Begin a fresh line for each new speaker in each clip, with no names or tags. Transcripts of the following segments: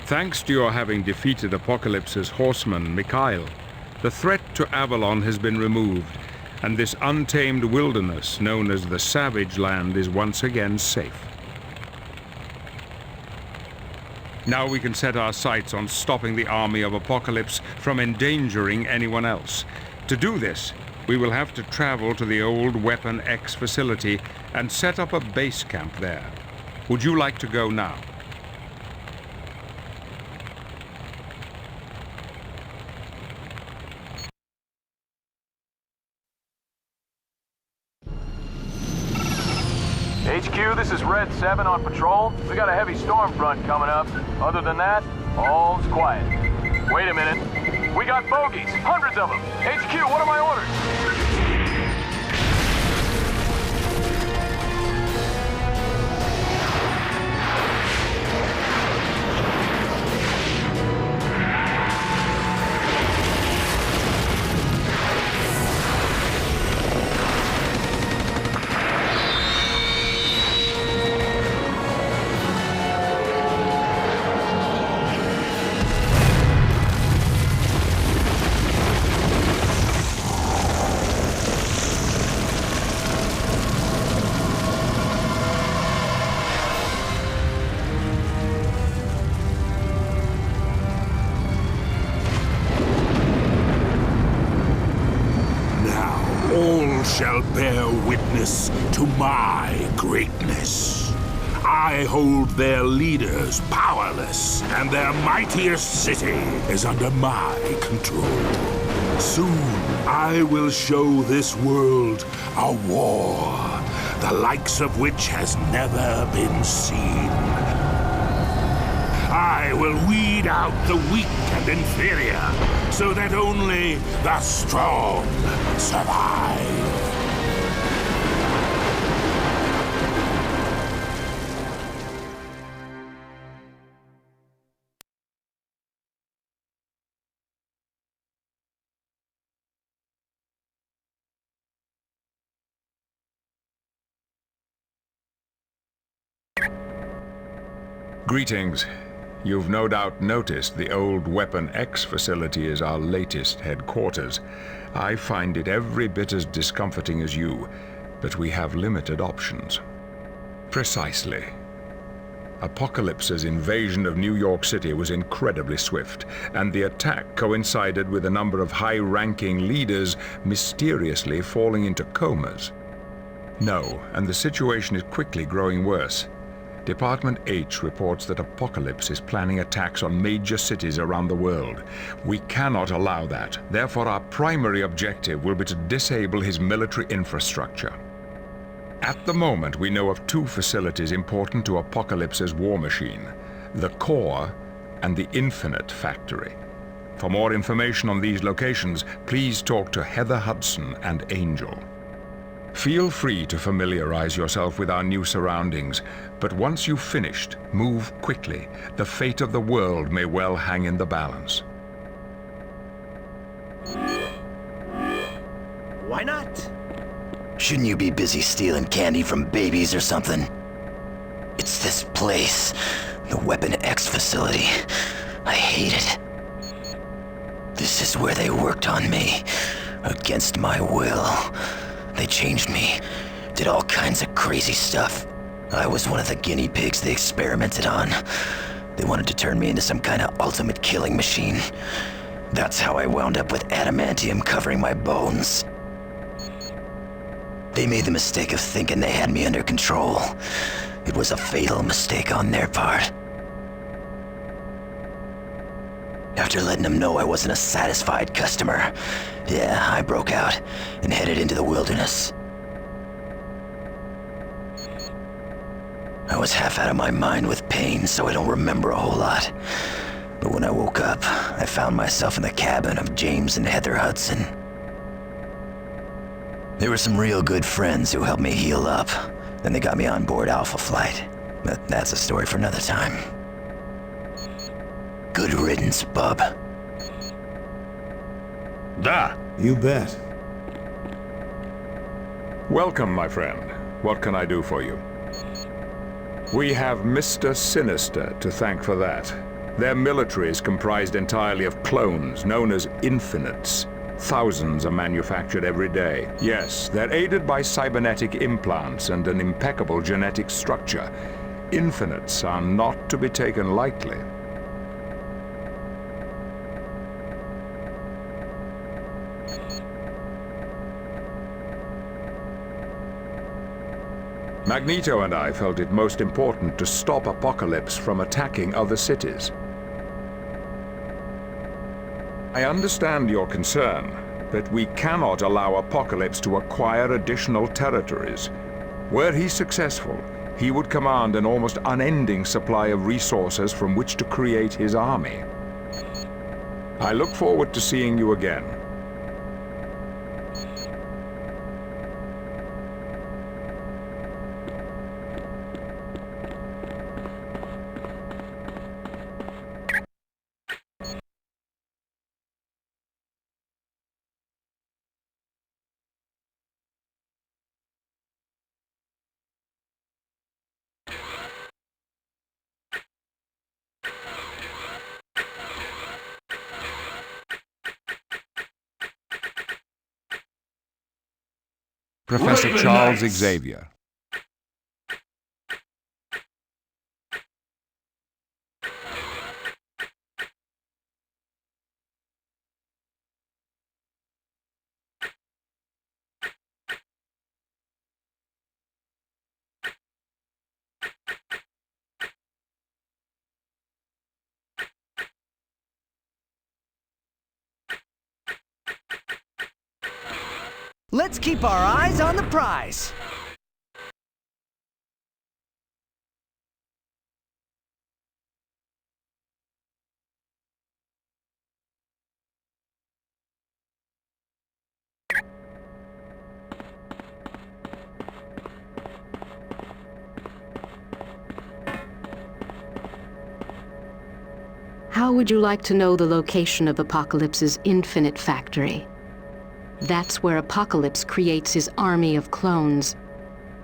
Thanks to your having defeated Apocalypse's horseman, Mikhail, the threat to Avalon has been removed, and this untamed wilderness known as the Savage Land is once again safe. Now we can set our sights on stopping the army of Apocalypse from endangering anyone else. To do this, we will have to travel to the old Weapon X facility and set up a base camp there. Would you like to go now?
HQ, this is Red 7 on patrol. We got a heavy storm front coming up. Other than that, all's quiet. Wait a minute. We got bogeys, hundreds of them. HQ, what are my orders?
Shall bear witness to my greatness. I hold their leaders powerless, and their mightiest city is under my control. Soon, I will show this world a war, the likes of which has never been seen. I will weed out the weak and inferior, so that only the strong survive.
Greetings. You've no doubt noticed the old Weapon X facility is our latest headquarters. I find it every bit as discomforting as you, but we have limited options. Precisely. Apocalypse's invasion of New York City was incredibly swift, and the attack coincided with a number of high-ranking leaders mysteriously falling into comas. No, and the situation is quickly growing worse. Department H reports that Apocalypse is planning attacks on major cities around the world. We cannot allow that. Therefore, our primary objective will be to disable his military infrastructure. At the moment, we know of two facilities important to Apocalypse's war machine: the Core and the Infinite Factory. For more information on these locations, please talk to Heather Hudson and Angel. Feel free to familiarize yourself with our new surroundings, but once you've finished, move quickly. The fate of the world may well hang in the balance.
Why not? Shouldn't you be busy stealing candy from babies or something? It's this place, the Weapon X facility. I hate it. This is where they worked on me, against my will. They changed me, did all kinds of crazy stuff. I was one of the guinea pigs they experimented on. They wanted to turn me into some kind of ultimate killing machine. That's how I wound up with adamantium covering my bones. They made the mistake of thinking they had me under control. It was a fatal mistake on their part. After letting them know I wasn't a satisfied customer, yeah, I broke out and headed into the wilderness. I was half out of my mind with pain, so I don't remember a whole lot. But when I woke up, I found myself in the cabin of James and Heather Hudson. They were some real good friends who helped me heal up. Then they got me on board Alpha Flight. But that's a story for another time. Good riddance, bub.
Da!
You bet.
Welcome, my friend. What can I do for you? We have Mr. Sinister to thank for that. Their military is comprised entirely of clones, known as Infinites. Thousands are manufactured every day. Yes, they're aided by cybernetic implants and an impeccable genetic structure. Infinites are not to be taken lightly. Magneto and I felt it most important to stop Apocalypse from attacking other cities. I understand your concern, but we cannot allow Apocalypse to acquire additional territories. Were he successful, he would command an almost unending supply of resources from which to create his army. I look forward to seeing you again. Professor Charles Xavier.
Let's keep our eyes on the prize.
How would you like to know the location of Apocalypse's Infinite Factory? That's where Apocalypse creates his army of clones.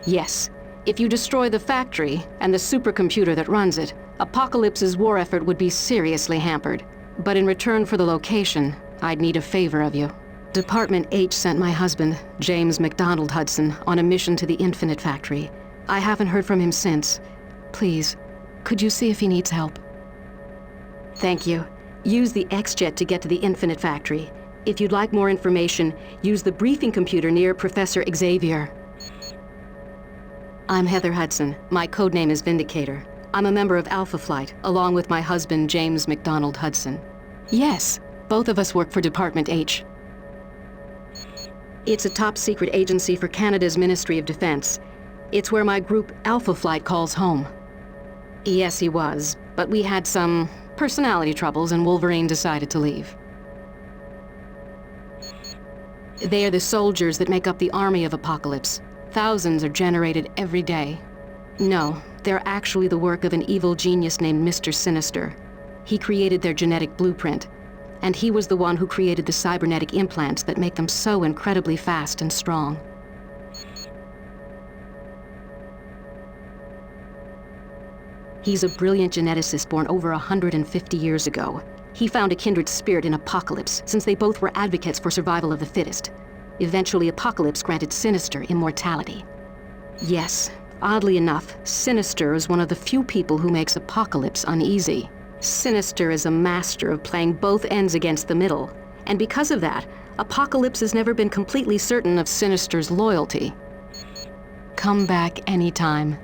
Yes, if you destroy the factory and the supercomputer that runs it, Apocalypse's war effort would be seriously hampered. But in return for the location, I'd need a favor of you. Department H sent my husband, James McDonald Hudson, on a mission to the Infinite Factory. I haven't heard from him since. Please, could you see if he needs help? Thank you. Use the X-Jet to get to the Infinite Factory. If you'd like more information, use the briefing computer near Professor Xavier. I'm Heather Hudson. My codename is Vindicator. I'm a member of Alpha Flight, along with my husband, James McDonald Hudson. Yes, both of us work for Department H. It's a top-secret agency for Canada's Ministry of Defense. It's where my group, Alpha Flight, calls home. Yes, he was, but we had some personality troubles and Wolverine decided to leave. They are the soldiers that make up the army of Apocalypse. Thousands are generated every day. No, they're actually the work of an evil genius named Mr. Sinister. He created their genetic blueprint, and he was the one who created the cybernetic implants that make them so incredibly fast and strong. He's a brilliant geneticist born over 150 years ago. He found a kindred spirit in Apocalypse, since they both were advocates for survival of the fittest. Eventually, Apocalypse granted Sinister immortality. Yes, oddly enough, Sinister is one of the few people who makes Apocalypse uneasy. Sinister is a master of playing both ends against the middle, and because of that, Apocalypse has never been completely certain of Sinister's loyalty. Come back anytime.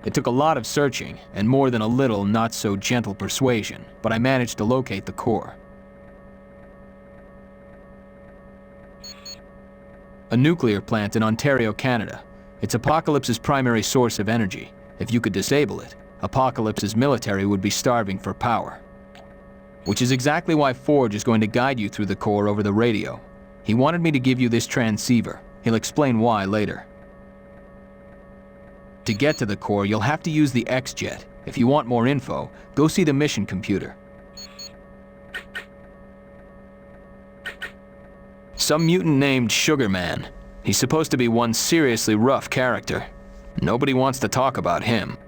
It took a lot of searching, and more than a little not-so-gentle persuasion, but I managed to locate the core. A nuclear plant in Ontario, Canada. It's Apocalypse's primary source of energy. If you could disable it, Apocalypse's military would be starving for power. Which is exactly why Forge is going to guide you through the core over the radio. He wanted me to give you this transceiver. He'll explain why later. To get to the core, you'll have to use the X-Jet. If you want more info, go see the mission computer. Some mutant named Sugarman. He's supposed to be one seriously rough character. Nobody wants to talk about him.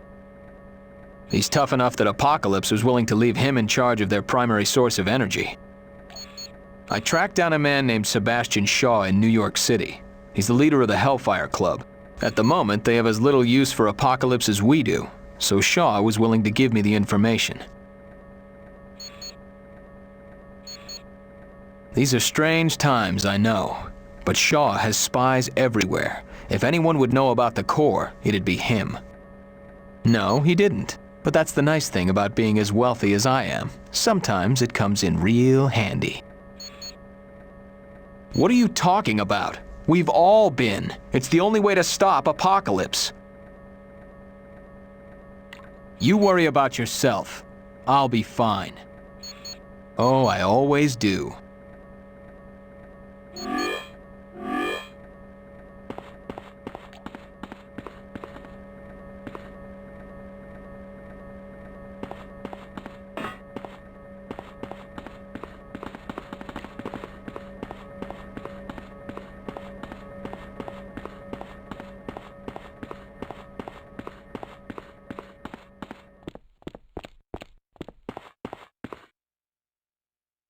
He's tough enough that Apocalypse was willing to leave him in charge of their primary source of energy. I tracked down a man named Sebastian Shaw in New York City. He's the leader of the Hellfire Club. At the moment, they have as little use for Apocalypse as we do, so Shaw was willing to give me the information. These are strange times, I know, but Shaw has spies everywhere. If anyone would know about the core, it'd be him. No, he didn't, but that's the nice thing about being as wealthy as I am. Sometimes it comes in real handy. What are you talking about? We've all been. It's the only way to stop Apocalypse. You worry about yourself. I'll be fine. Oh, I always do.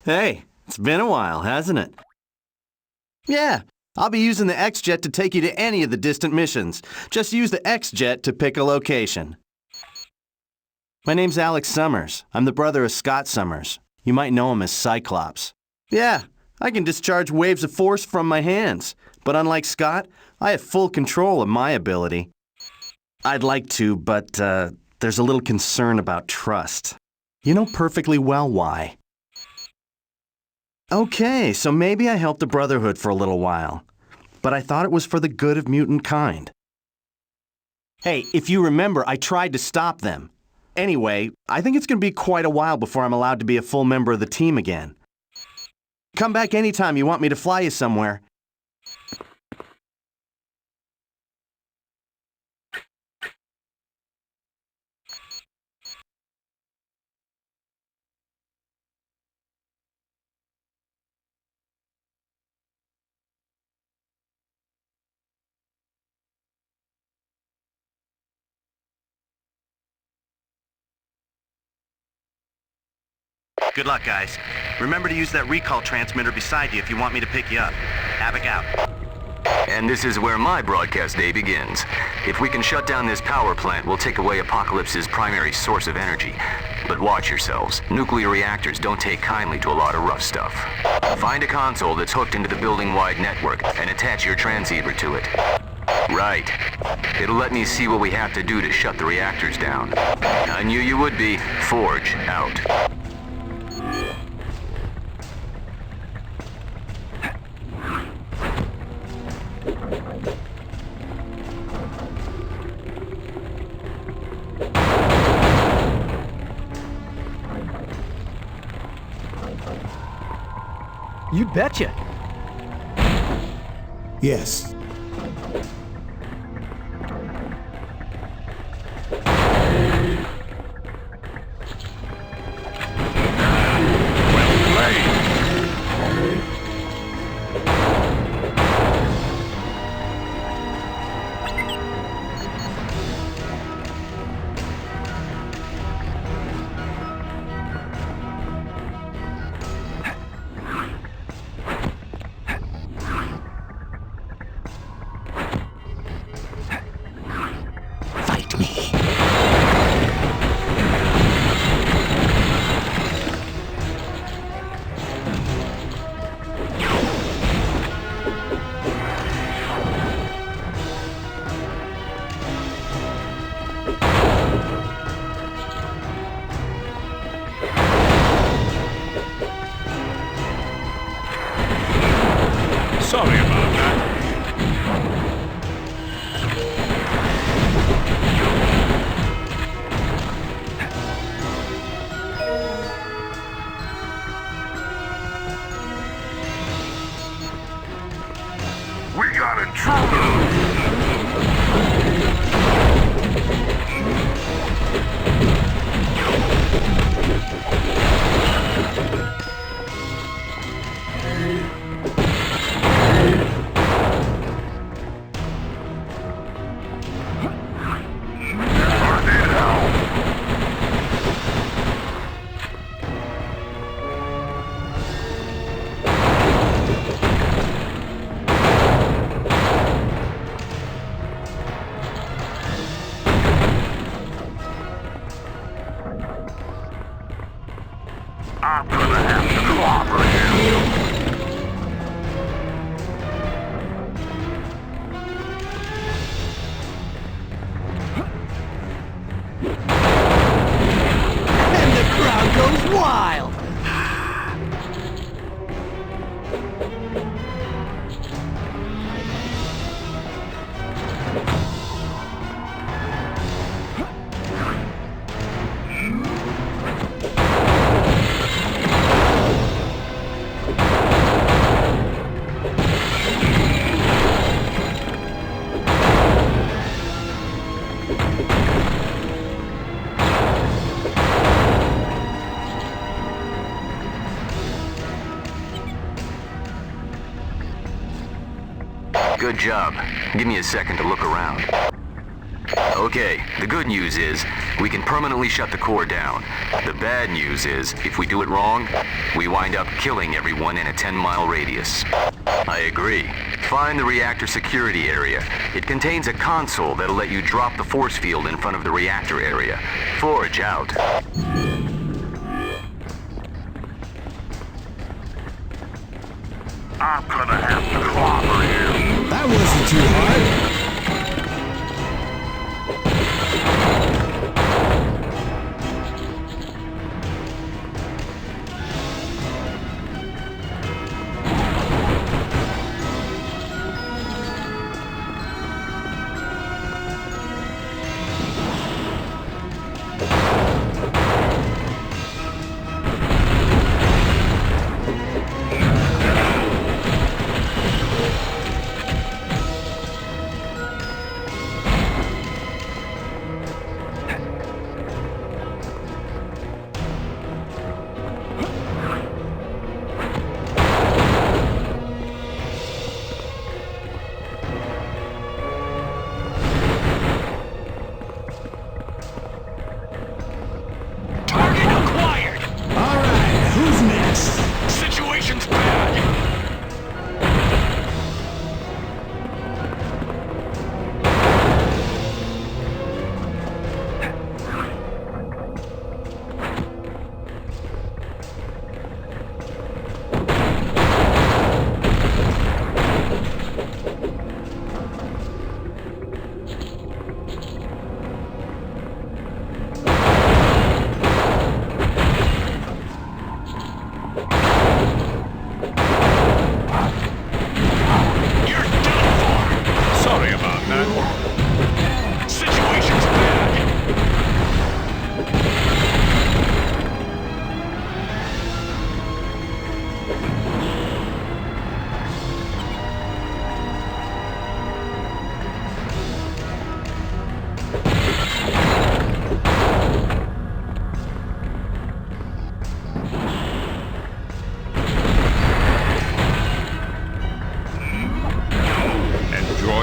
Hey, it's been a while, hasn't it? Yeah, I'll be using the X-Jet to take you to any of the distant missions. Just use the X-Jet to pick a location. My name's Alex Summers. I'm the brother of Scott Summers. You might know him as Cyclops. Yeah, I can discharge waves of force from my hands. But unlike Scott, I have full control of my ability. I'd like to, but there's a little concern about trust. You know perfectly well why. Okay, so maybe I helped the Brotherhood for a little while. But I thought it was for the good of mutant kind. Hey, if you remember, I tried to stop them. Anyway, I think it's going to be quite a while before I'm allowed to be a full member of the team again. Come back anytime you want me to fly you somewhere. Good luck, guys. Remember to use that recall transmitter beside you if you want me to pick you up. Havoc out.
And this is where my broadcast day begins. If we can shut down this power plant, we'll take away Apocalypse's primary source of energy. But watch yourselves. Nuclear reactors don't take kindly to a lot of rough stuff. Find a console that's hooked into the building-wide network and attach your transceiver to it. Right. It'll let me see what we have to do to shut the reactors down. I knew you would be. Forge out.
You betcha.
Yes.
Fight me.
Sorry about that.
We got intruders! I'm gonna have to cooperate.
And the crowd goes wild.
Good job. Give me a second to look around. Okay, the good news is, we can permanently shut the core down. The bad news is, if we do it wrong, we wind up killing everyone in a 10-mile radius. I agree. Find the reactor security area. It contains a console that'll let you drop the force field in front of the reactor area. Forge out.
I'm gonna have to clobber you.
That wasn't too hard.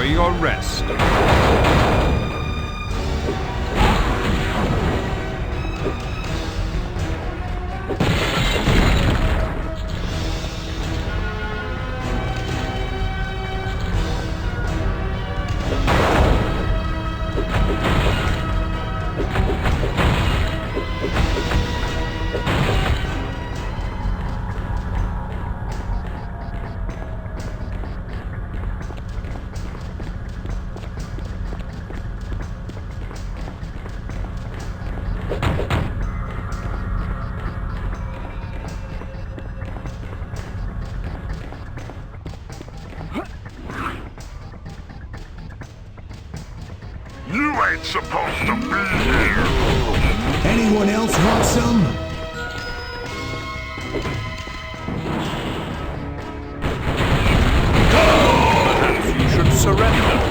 Your rest.
You ain't supposed to be here.
Anyone else want some?
He should surrender.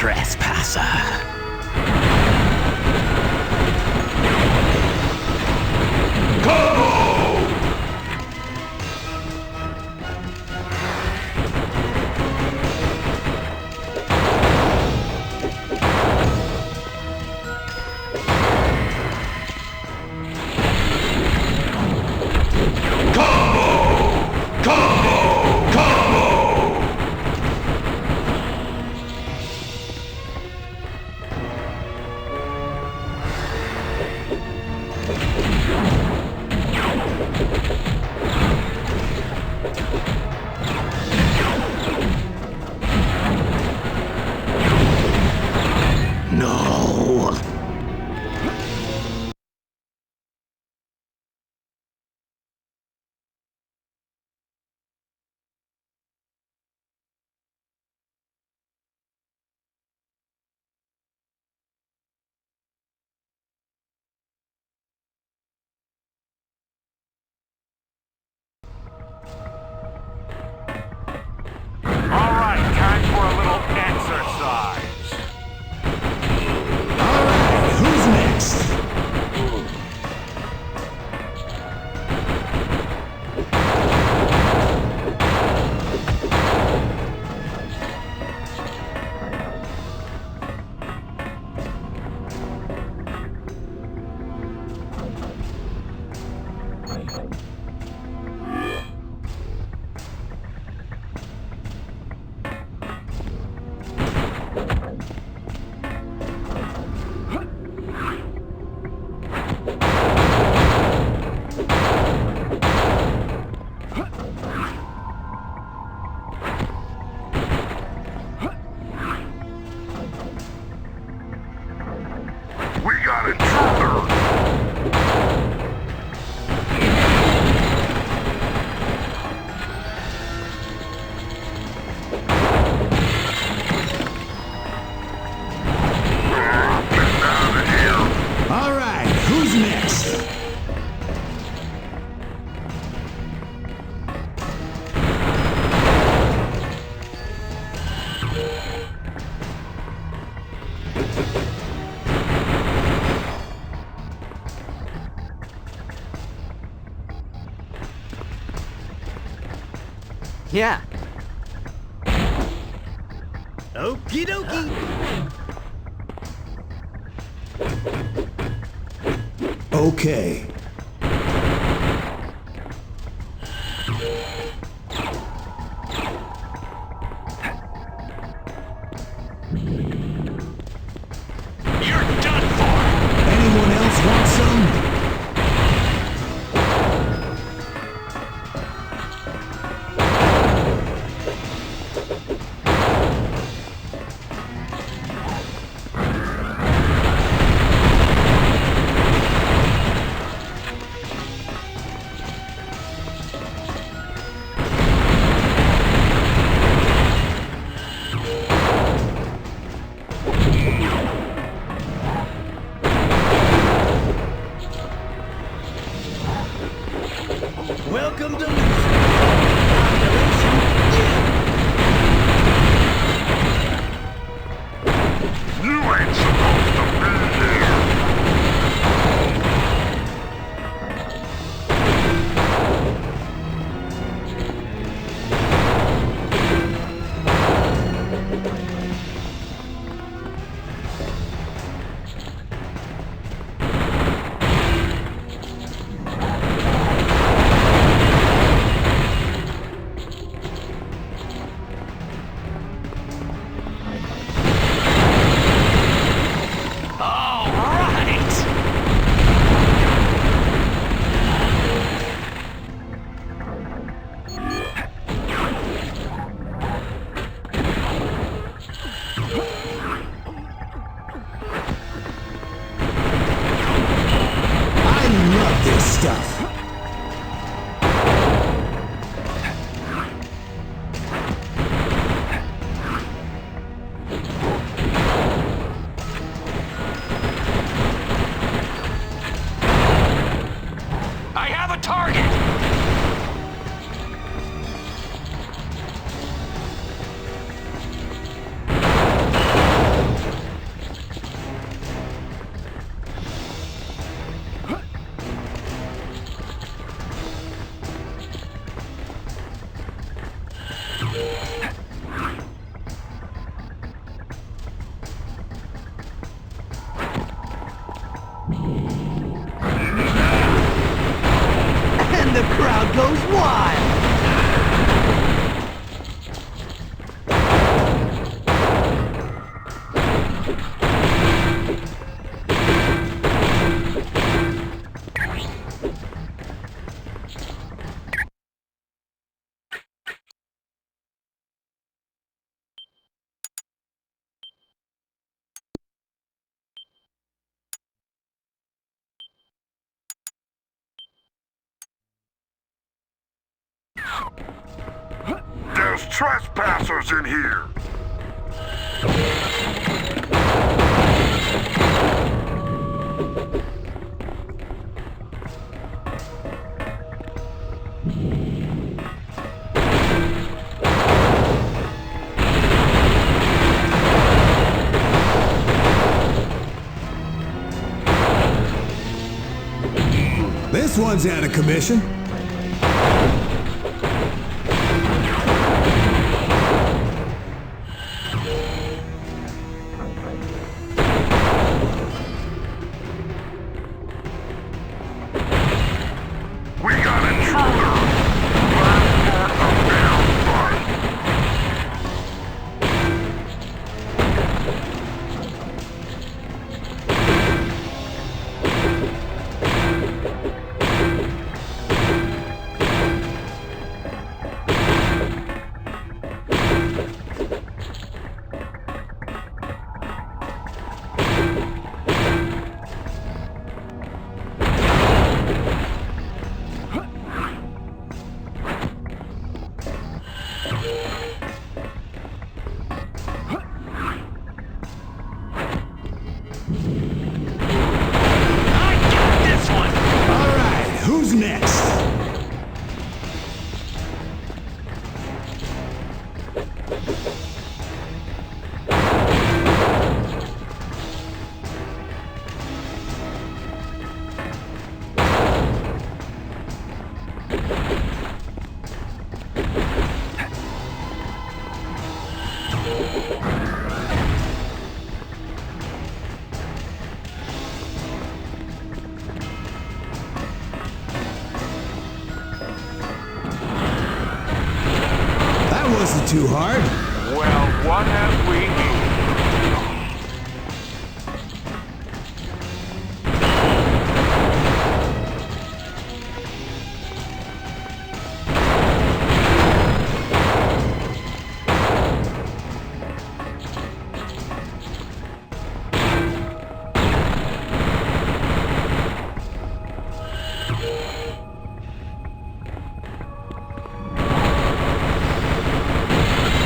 trespasser.
Yeah. Okie dokie.
Okay.
You're done for!
Anyone else want some?
Welcome to
You ain't supposed to be here!
Stuff.
I have a target!
goes wild!
There's trespassers in here!
This one's out of commission.
We got an intruder! Last part of their fight!
All right, who's next? That wasn't too hard.
Well, what have we here?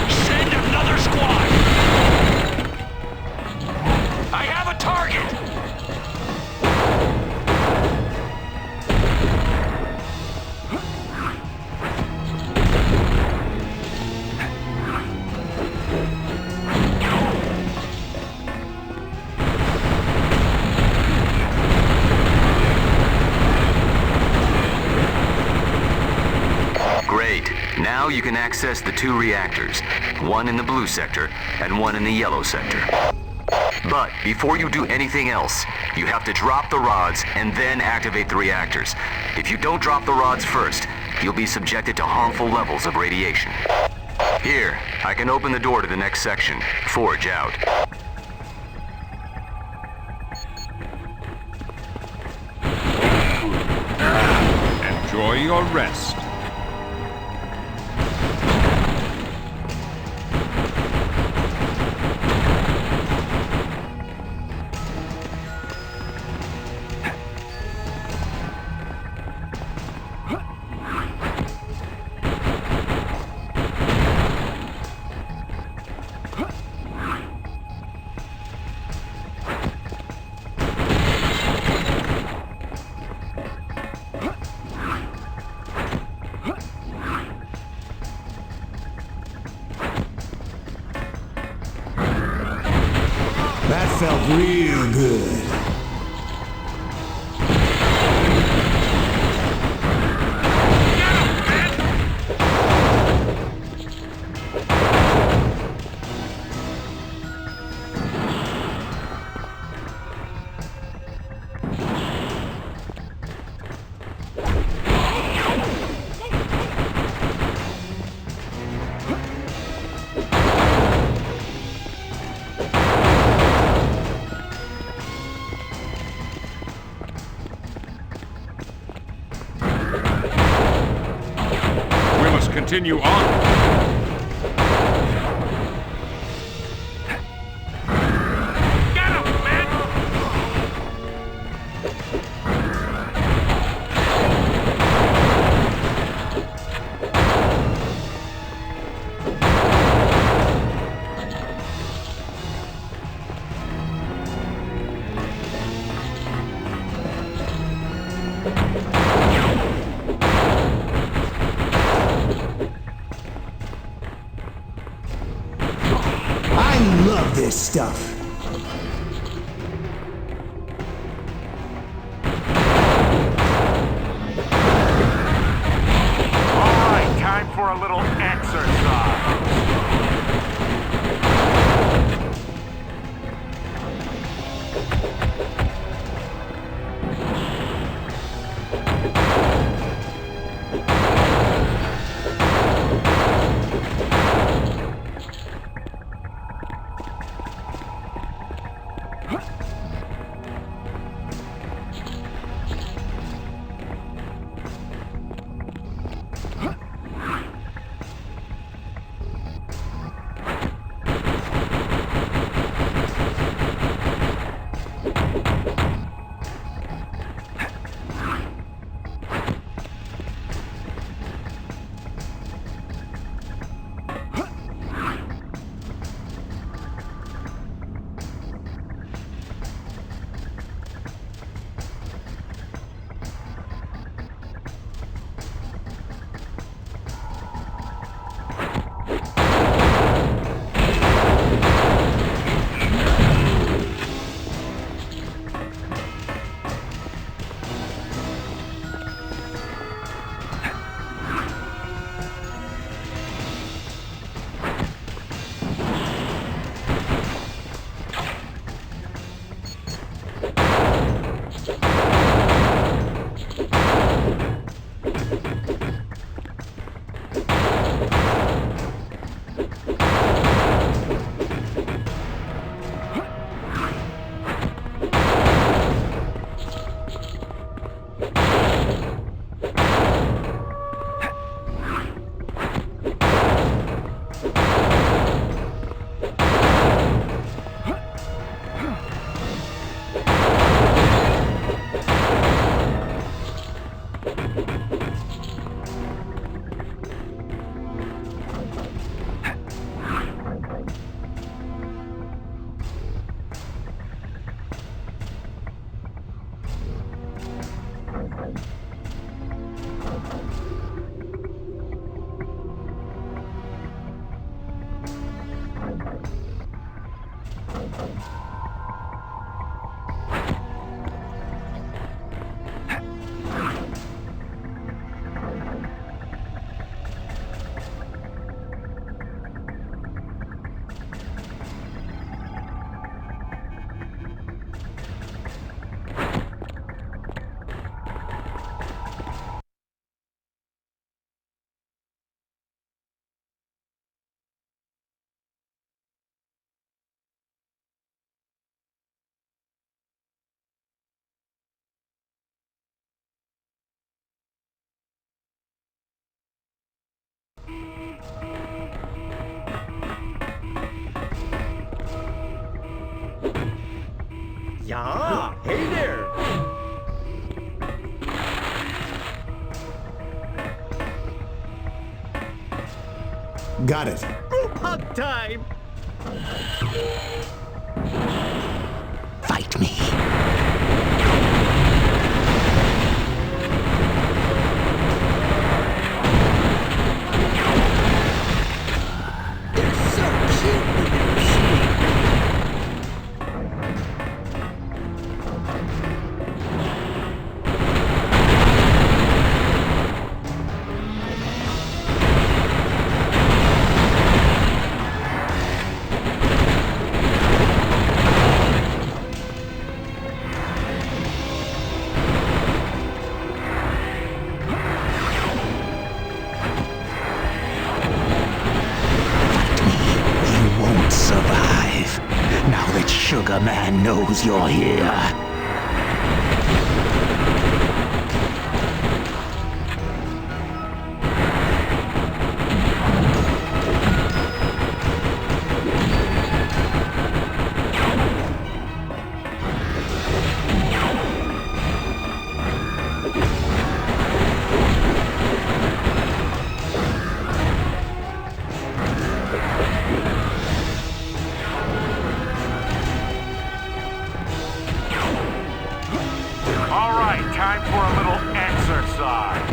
Send another squad! I have a target!
Great. Now you can access the 2 reactors, one in the blue sector and one in the yellow sector. But before you do anything else, you have to drop the rods and then activate the reactors. If you don't drop the rods first, you'll be subjected to harmful levels of radiation. Here, I can open the door to the next section. Forge out.
Enjoy your rest.
That felt real good.
continue on.
I love this stuff.
All right, time for a little exercise.
Yeah, hey there.
Got it.
Group hug time.
Fight me.
They're so cute when they're asleep.
Survive. Now that Sugar Man knows you're here.
Time for a little exercise.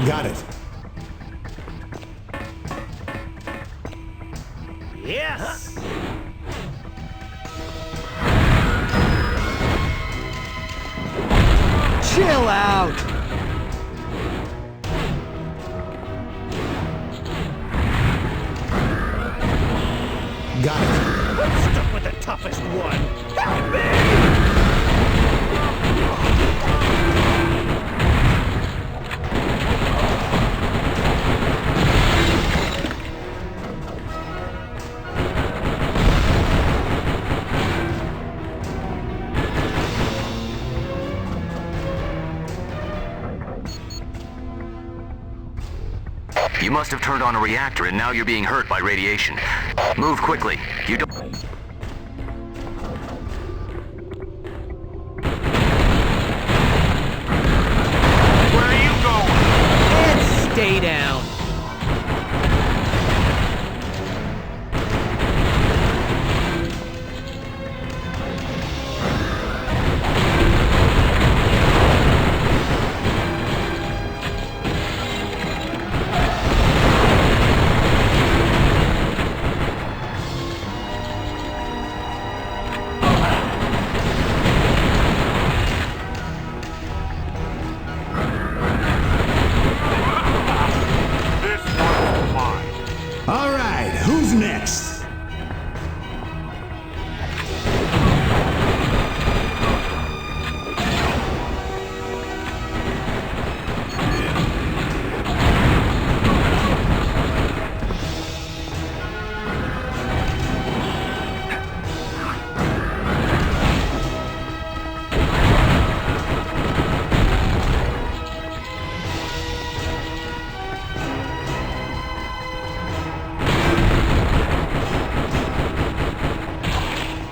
Got it.
Yes! Chill out!
Got it.
I'm stuck with the toughest one! Help me!
You must have turned on a reactor and now you're being hurt by radiation. Move quickly. You don't...
Where are you going?
And stay down!
All right, who's next?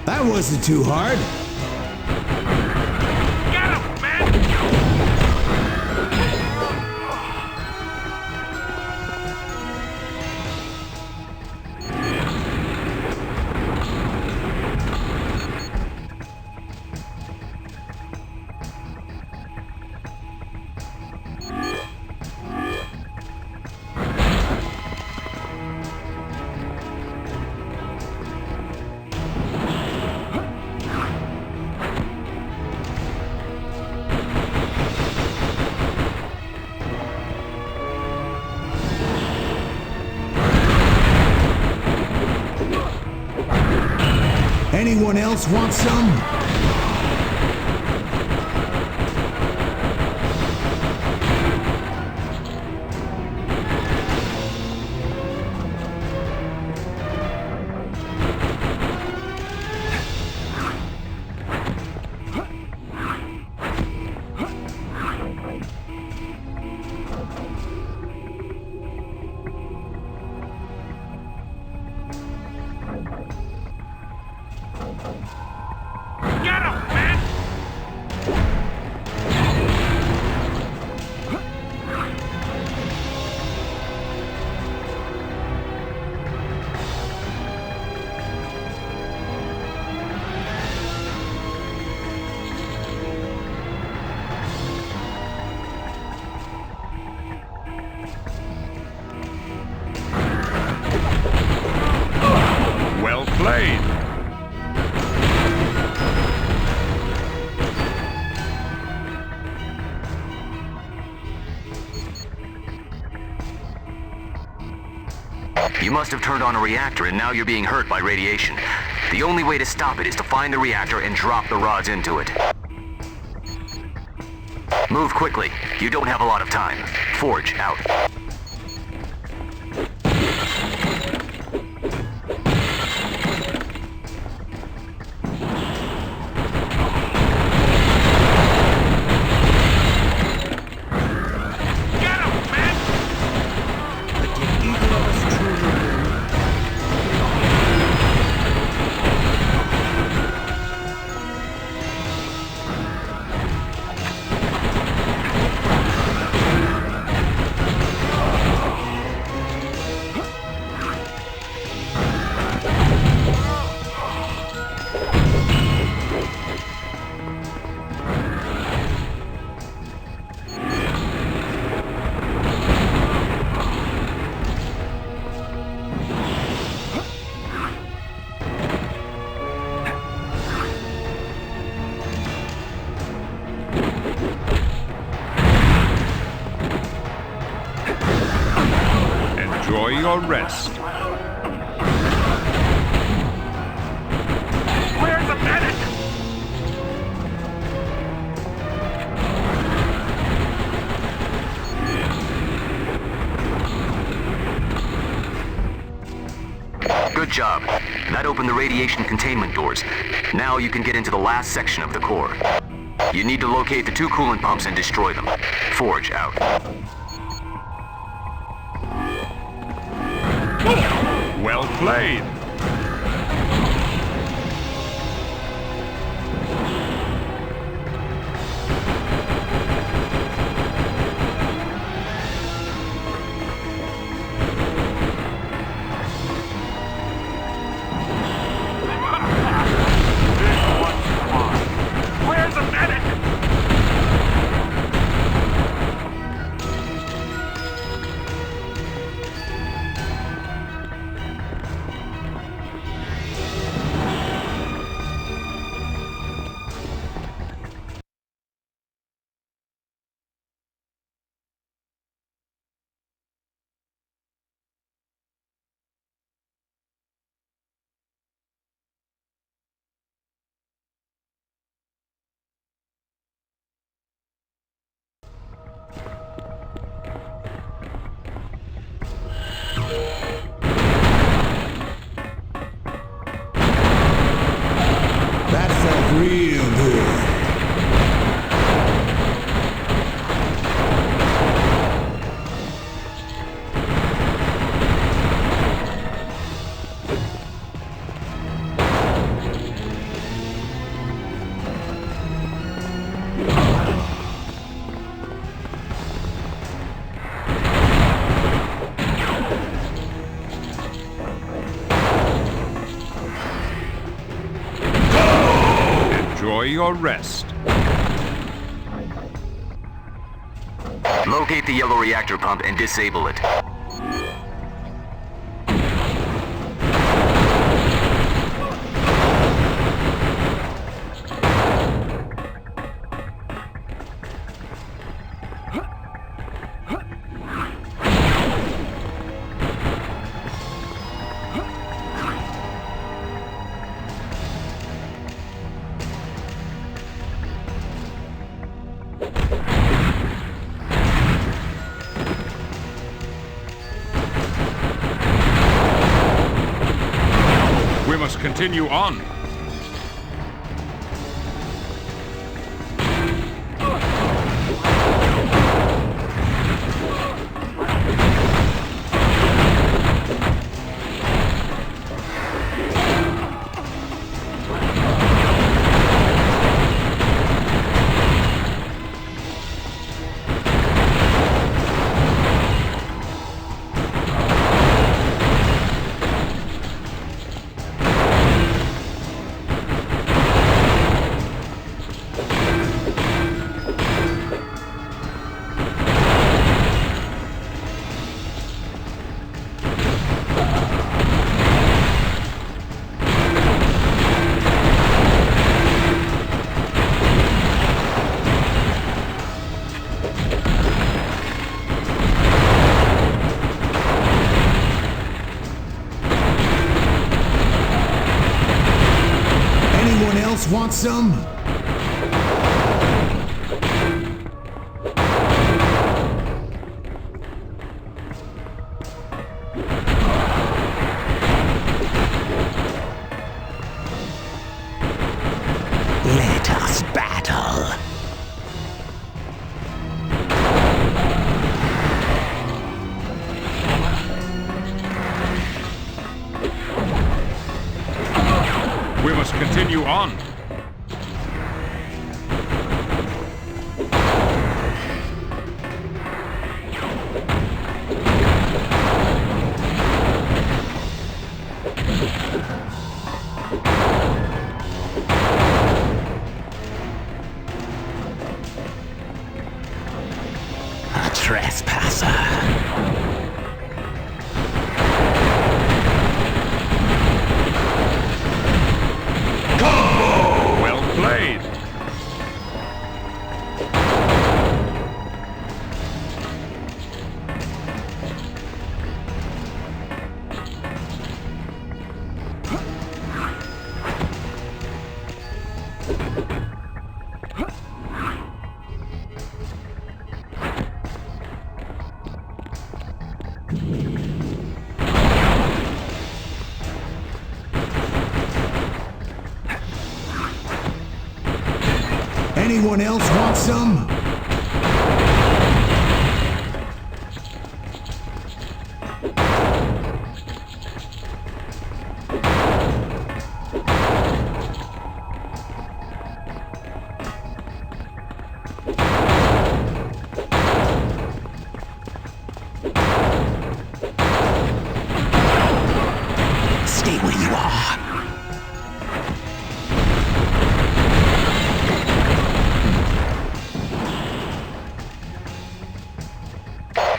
That wasn't too hard.
Get him, man!
Anyone else want some?
Get him, man!
Well played.
You must have turned on a reactor and now you're being hurt by radiation. The only way to stop it is to find the reactor and drop the rods into it. Move quickly. You don't have a lot of time. Forge out.
Get him, man!
Did either of us truly
your rest.
Where's the medic?
Good job. That opened the radiation containment doors. Now you can get into the last section of the core. You need to locate the 2 coolant pumps and destroy them. Forge out.
Well played.
Where's the medic?
That felt real good.
Enjoy your rest.
Locate the yellow reactor pump and disable it.
We must continue on.
Anyone else want some?
Let us battle.
We must continue on.
A trespasser.
Well played.
Anyone else want some?
Stay where you are.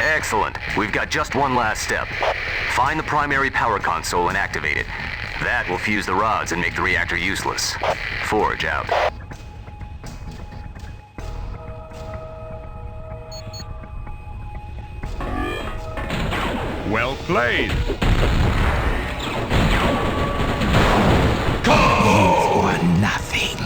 Excellent. We've got just one last step. Find the primary power console and activate it. That will fuse the rods and make the reactor useless. Forge out.
Well played.
For nothing.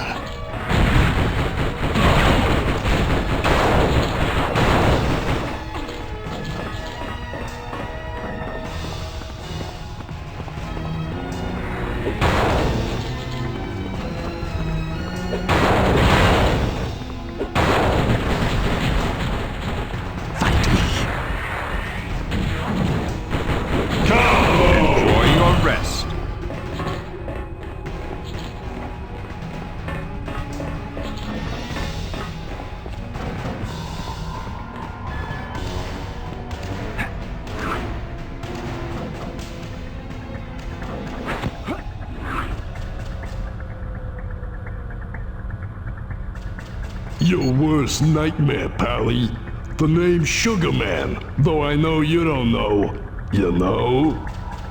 Fight me.
Enjoy your rest.
Your worst nightmare, Pally. The name's Sugar Man, though I know you don't know. You know?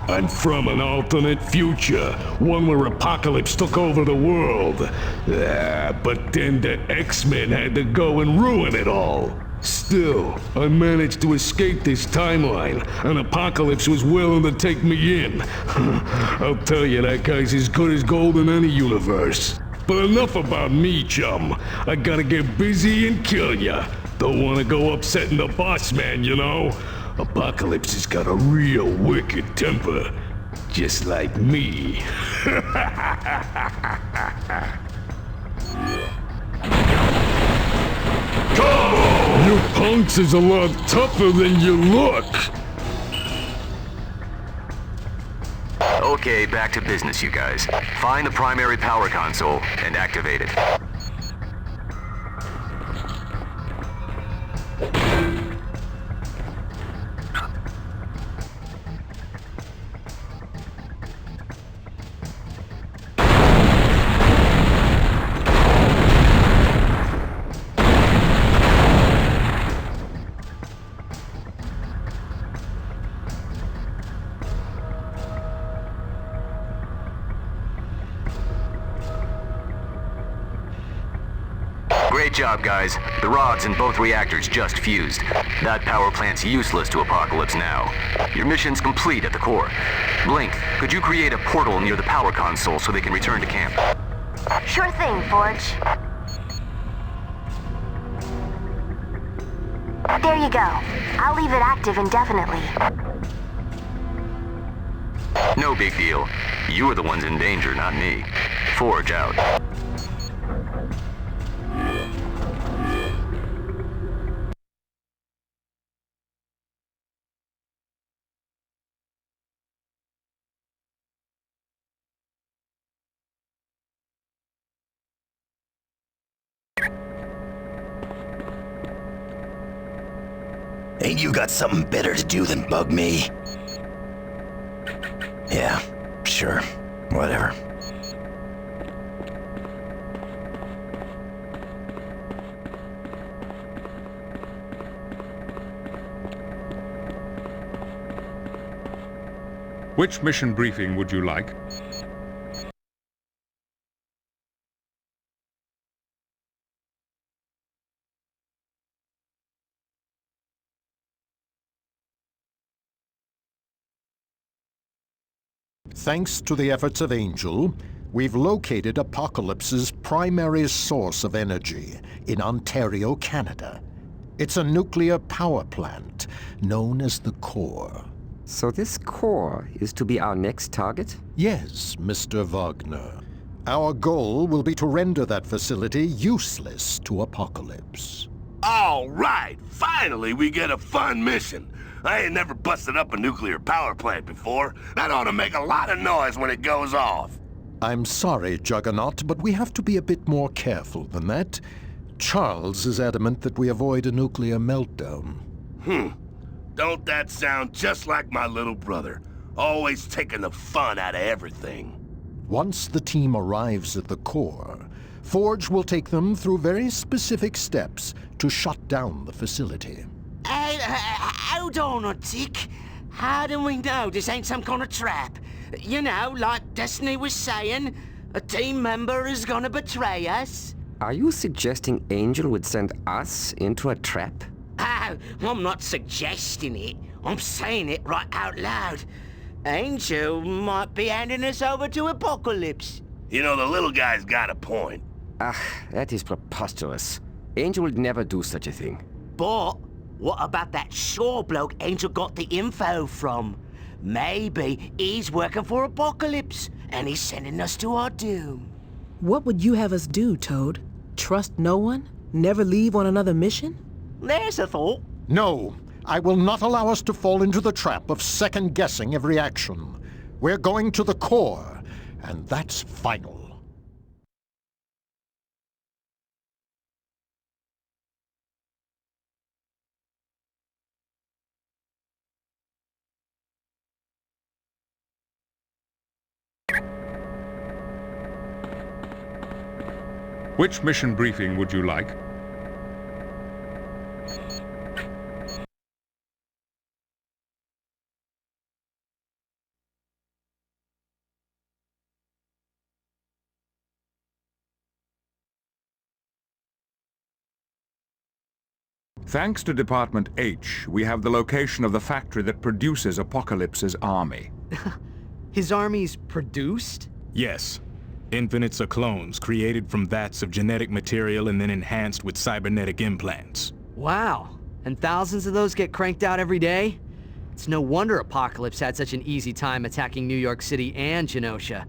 I'm from an alternate future, one where Apocalypse took over the world. But then the X-Men had to go and ruin it all. Still, I managed to escape this timeline, and Apocalypse was willing to take me in. I'll tell you, that guy's as good as gold in any universe. But enough about me, chum. I gotta get busy and kill ya. Don't wanna go upsetting the boss man, you know? Apocalypse has got a real wicked temper. Just like me. Come on! You punks is a lot tougher than you look.
Okay, back to business, you guys. Find the primary power console and activate it. Great job, guys. The rods in both reactors just fused. That power plant's useless to Apocalypse now. Your mission's complete at the core. Blink, could you create a portal near the power console so they can return to camp?
Sure thing, Forge. There you go. I'll leave it active indefinitely.
No big deal. You are the ones in danger, not me. Forge out.
Ain't you got something better to do than bug me? Yeah, sure. Whatever.
Which mission briefing would you like?
Thanks to the efforts of Angel, we've located Apocalypse's primary source of energy in Ontario, Canada. It's a nuclear power plant, known as the core.
So this core is to be our next target?
Yes, Mr. Wagner. Our goal will be to render that facility useless to Apocalypse.
All right! Finally, we get a fun mission. I ain't never busted up a nuclear power plant before. That ought to make a lot of noise when it goes off.
I'm sorry, Juggernaut, but we have to be a bit more careful than that. Charles is adamant that we avoid a nuclear meltdown.
Don't that sound just like my little brother? Always taking the fun out of everything.
Once the team arrives at the core, Forge will take them through very specific steps to shut down the facility.
Hold on a tick. How do we know this ain't some kind of trap? You know, like Destiny was saying, a team member is gonna betray us.
Are you suggesting Angel would send us into a trap?
Oh, I'm not suggesting it. I'm saying it right out loud. Angel might be handing us over to Apocalypse.
You know, the little guy's got a point.
That is preposterous. Angel would never do such a thing.
But what about that Shaw bloke Angel got the info from? Maybe he's working for Apocalypse, and he's sending us to our doom.
What would you have us do, Toad? Trust no one? Never leave on another mission?
There's a thought.
No, I will not allow us to fall into the trap of second-guessing every action. We're going to the core, and that's final.
Which mission briefing would you like? Thanks to Department H, we have the location of the factory that produces Apocalypse's army.
His army's produced?
Yes. Infinites are clones created from vats of genetic material and then enhanced with cybernetic implants.
Wow. And thousands of those get cranked out every day? It's no wonder Apocalypse had such an easy time attacking New York City and Genosha.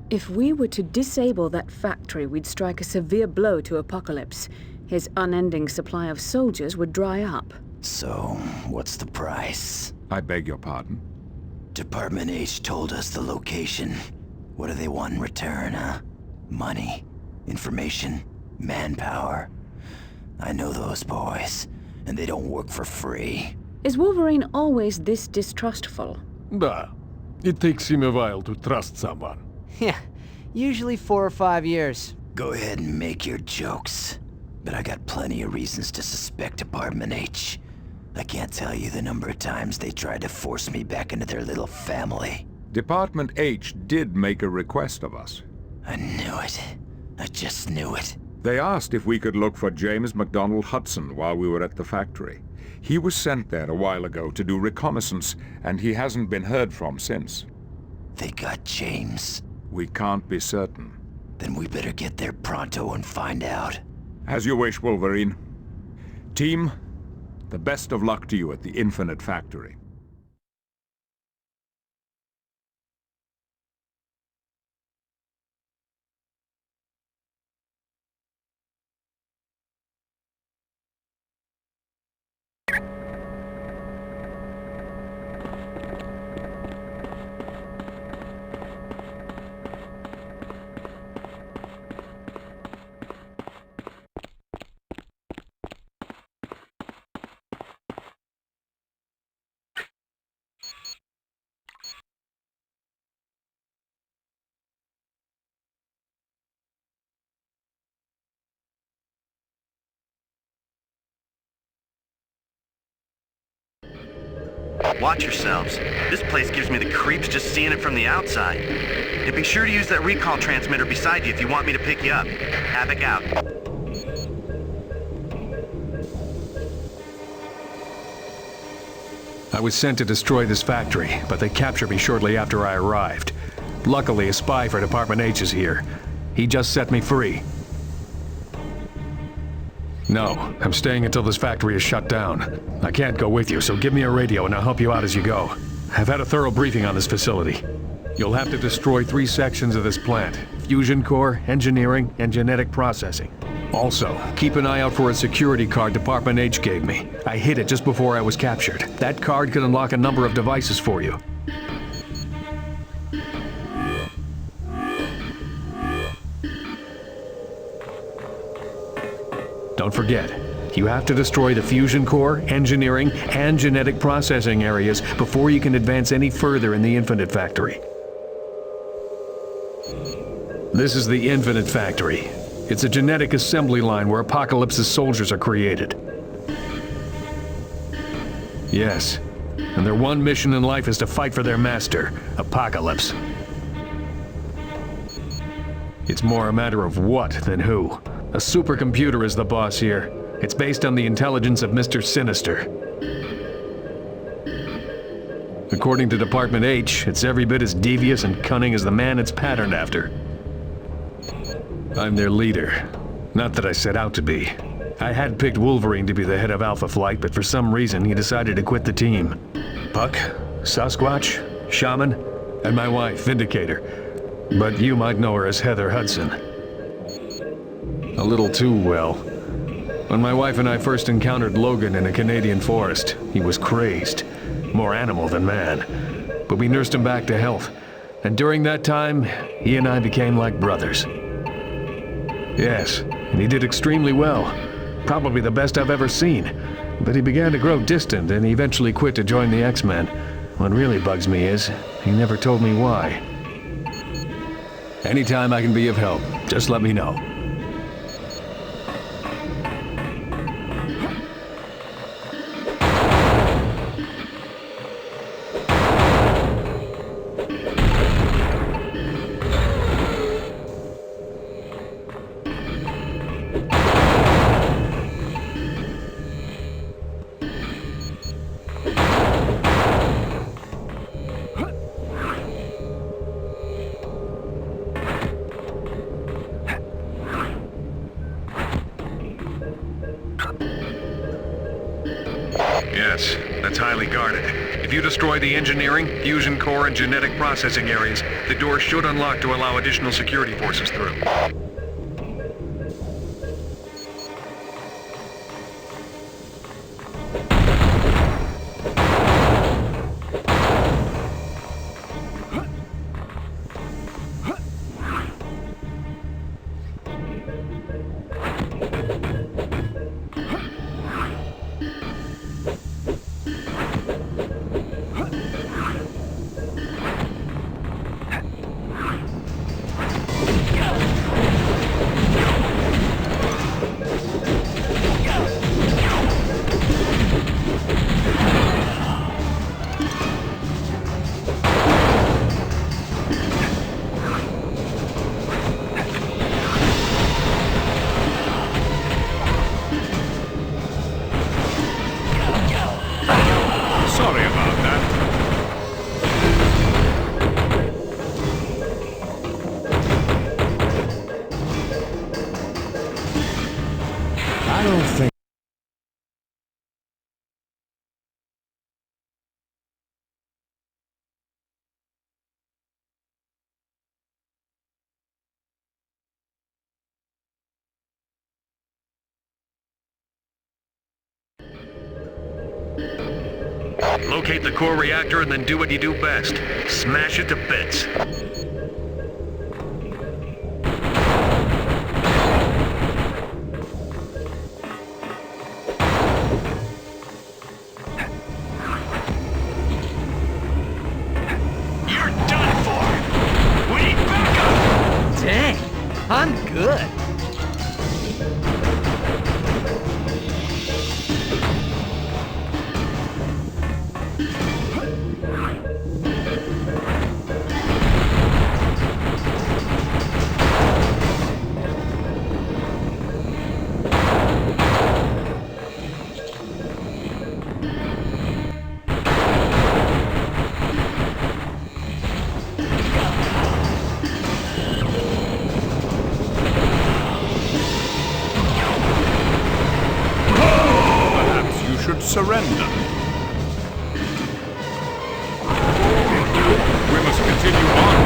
If we were to disable that factory, we'd strike a severe blow to Apocalypse. His unending supply of soldiers would dry up.
So, what's the price?
I beg your pardon?
Department H told us the location. What do they want in return, huh? Money, information, manpower. I know those boys, and they don't work for free.
Is Wolverine always this distrustful?
Bah. It takes him a while to trust someone.
Yeah, usually 4 or 5 years.
Go ahead and make your jokes. But I got plenty of reasons to suspect Department H. I can't tell you the number of times they tried to force me back into their little family.
Department H did make a request of us.
I knew it. I just knew it.
They asked if we could look for James McDonald Hudson while we were at the factory. He was sent there a while ago to do reconnaissance, and he hasn't been heard from since.
They got James.
We can't be certain.
Then we better get there pronto and find out.
As you wish, Wolverine. Team, the best of luck to you at the Infinite Factory.
Watch yourselves. This place gives me the creeps just seeing it from the outside. And be sure to use that recall transmitter beside you if you want me to pick you up. Havoc out.
I was sent to destroy this factory, but they captured me shortly after I arrived. Luckily, a spy for Department H is here. He just set me free. No, I'm staying until this factory is shut down. I can't go with you, so give me a radio and I'll help you out as you go. I've had a thorough briefing on this facility. You'll have to destroy 3 sections of this plant: fusion core, engineering, and genetic processing. Also, keep an eye out for a security card Department H gave me. I hid it just before I was captured. That card could unlock a number of devices for you. Don't forget, you have to destroy the fusion core, engineering, and genetic processing areas before you can advance any further in the Infinite Factory. This is the Infinite Factory. It's a genetic assembly line where Apocalypse's soldiers are created. Yes, and their one mission in life is to fight for their master, Apocalypse. It's more a matter of what than who. A supercomputer is the boss here. It's based on the intelligence of Mr. Sinister. According to Department H, it's every bit as devious and cunning as the man it's patterned after. I'm their leader. Not that I set out to be. I had picked Wolverine to be the head of Alpha Flight, but for some reason he decided to quit the team. Puck, Sasquatch, Shaman, and my wife, Vindicator. But you might know her as Heather Hudson. A little too well. When my wife and I first encountered Logan in a Canadian forest, he was crazed. More animal than man. But we nursed him back to health. And during that time, he and I became like brothers. Yes, and he did extremely well. Probably the best I've ever seen. But he began to grow distant and he eventually quit to join the X-Men. What really bugs me is, he never told me why. Anytime I can be of help, just let me know. Yes, that's highly guarded. If you destroy the engineering, fusion core, and genetic processing areas, the door should unlock to allow additional security forces through.
Sorry about that.
I don't think...
Locate the core reactor and then do what you do best. Smash it to bits.
You're done for! We need backup!
Dang, I'm good.
We must continue on.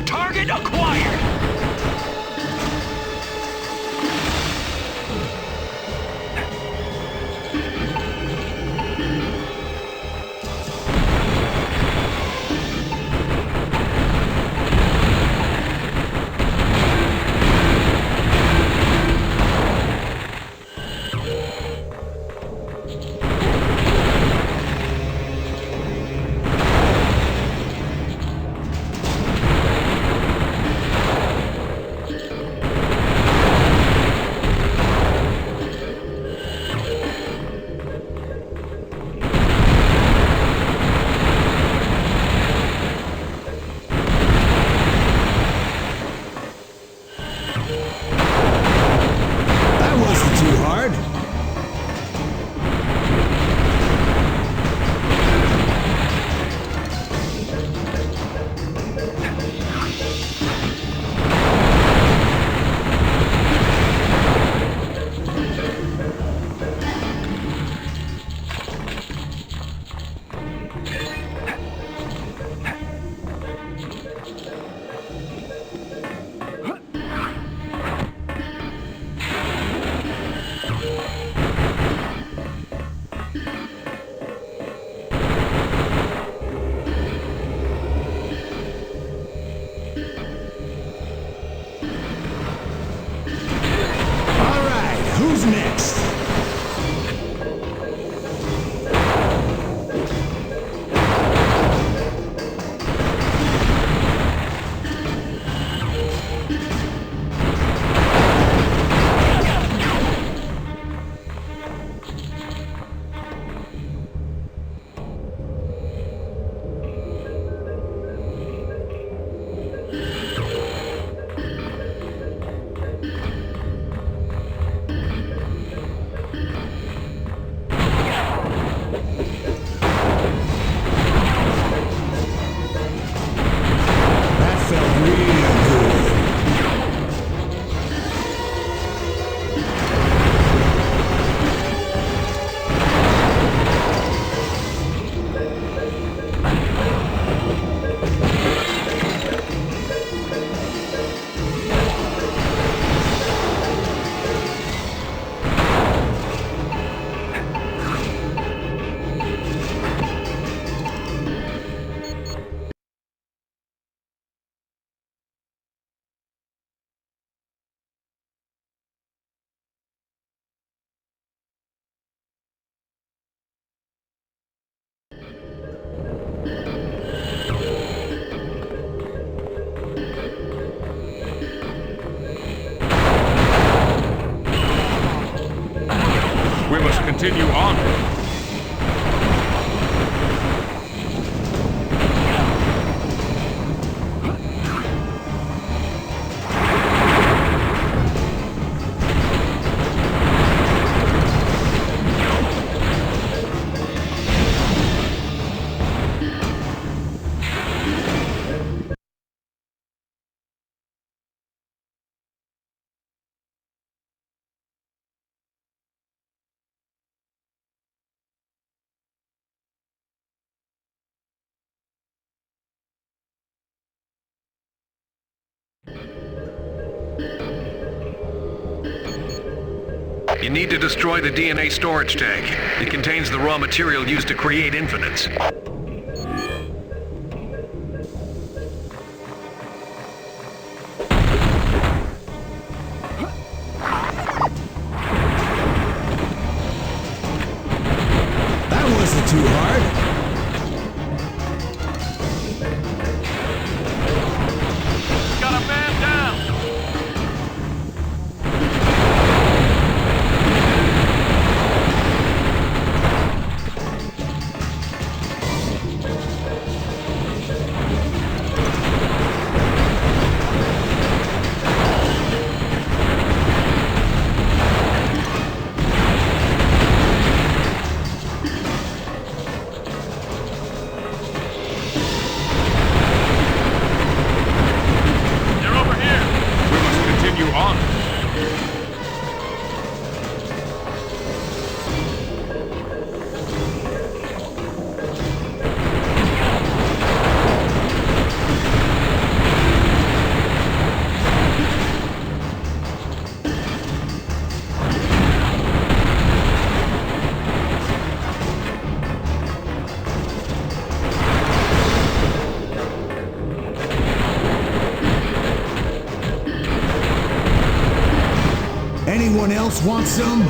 Target acquired!
We must continue on.
You need to destroy the DNA storage tank. It contains the raw material used to create infinites.
That wasn't too hard.
Got a man down!
Anyone else want some?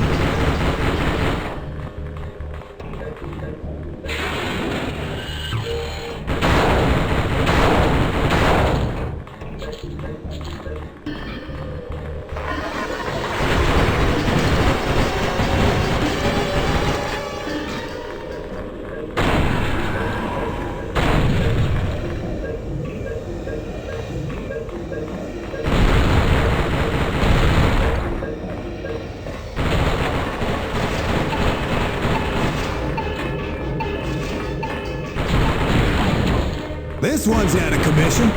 This one's out of commission.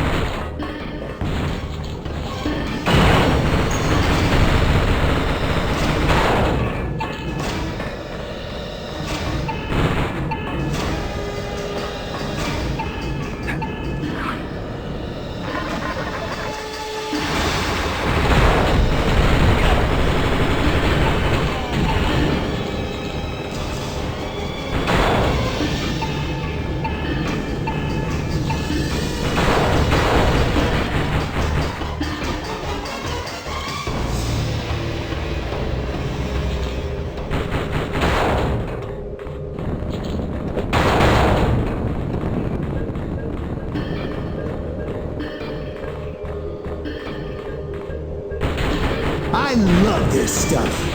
I love this stuff.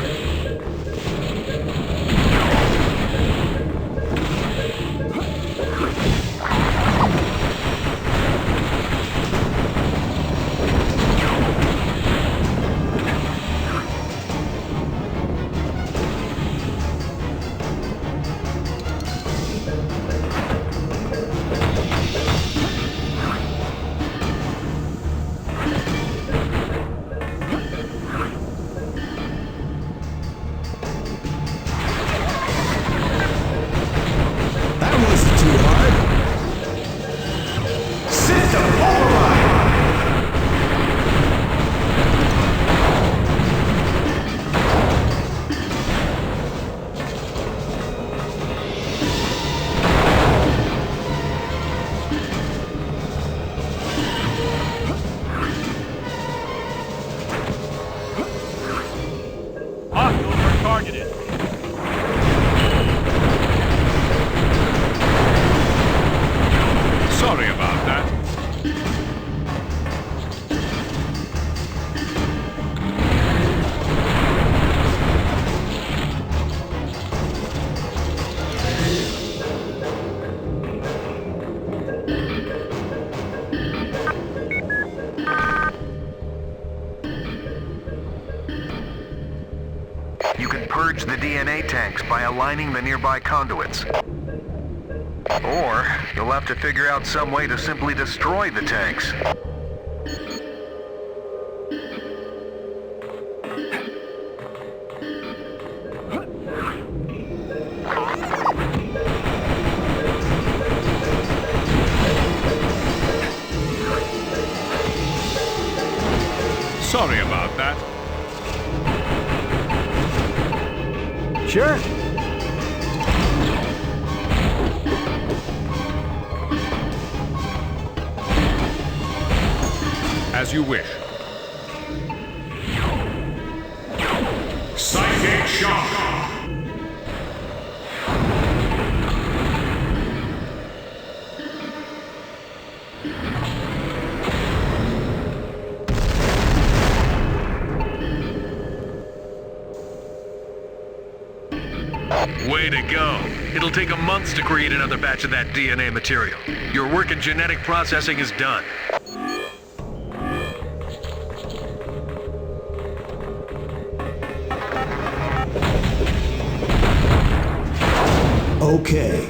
Sorry about that.
You can purge the DNA tanks by aligning the nearby conduits. Or, you'll have to figure out some way to simply destroy the tanks.
Sorry about that.
Sure.
As you wish. Psychic shock!
Way to go. It'll take a month to create another batch of that DNA material. Your work in genetic processing is done.
Okay.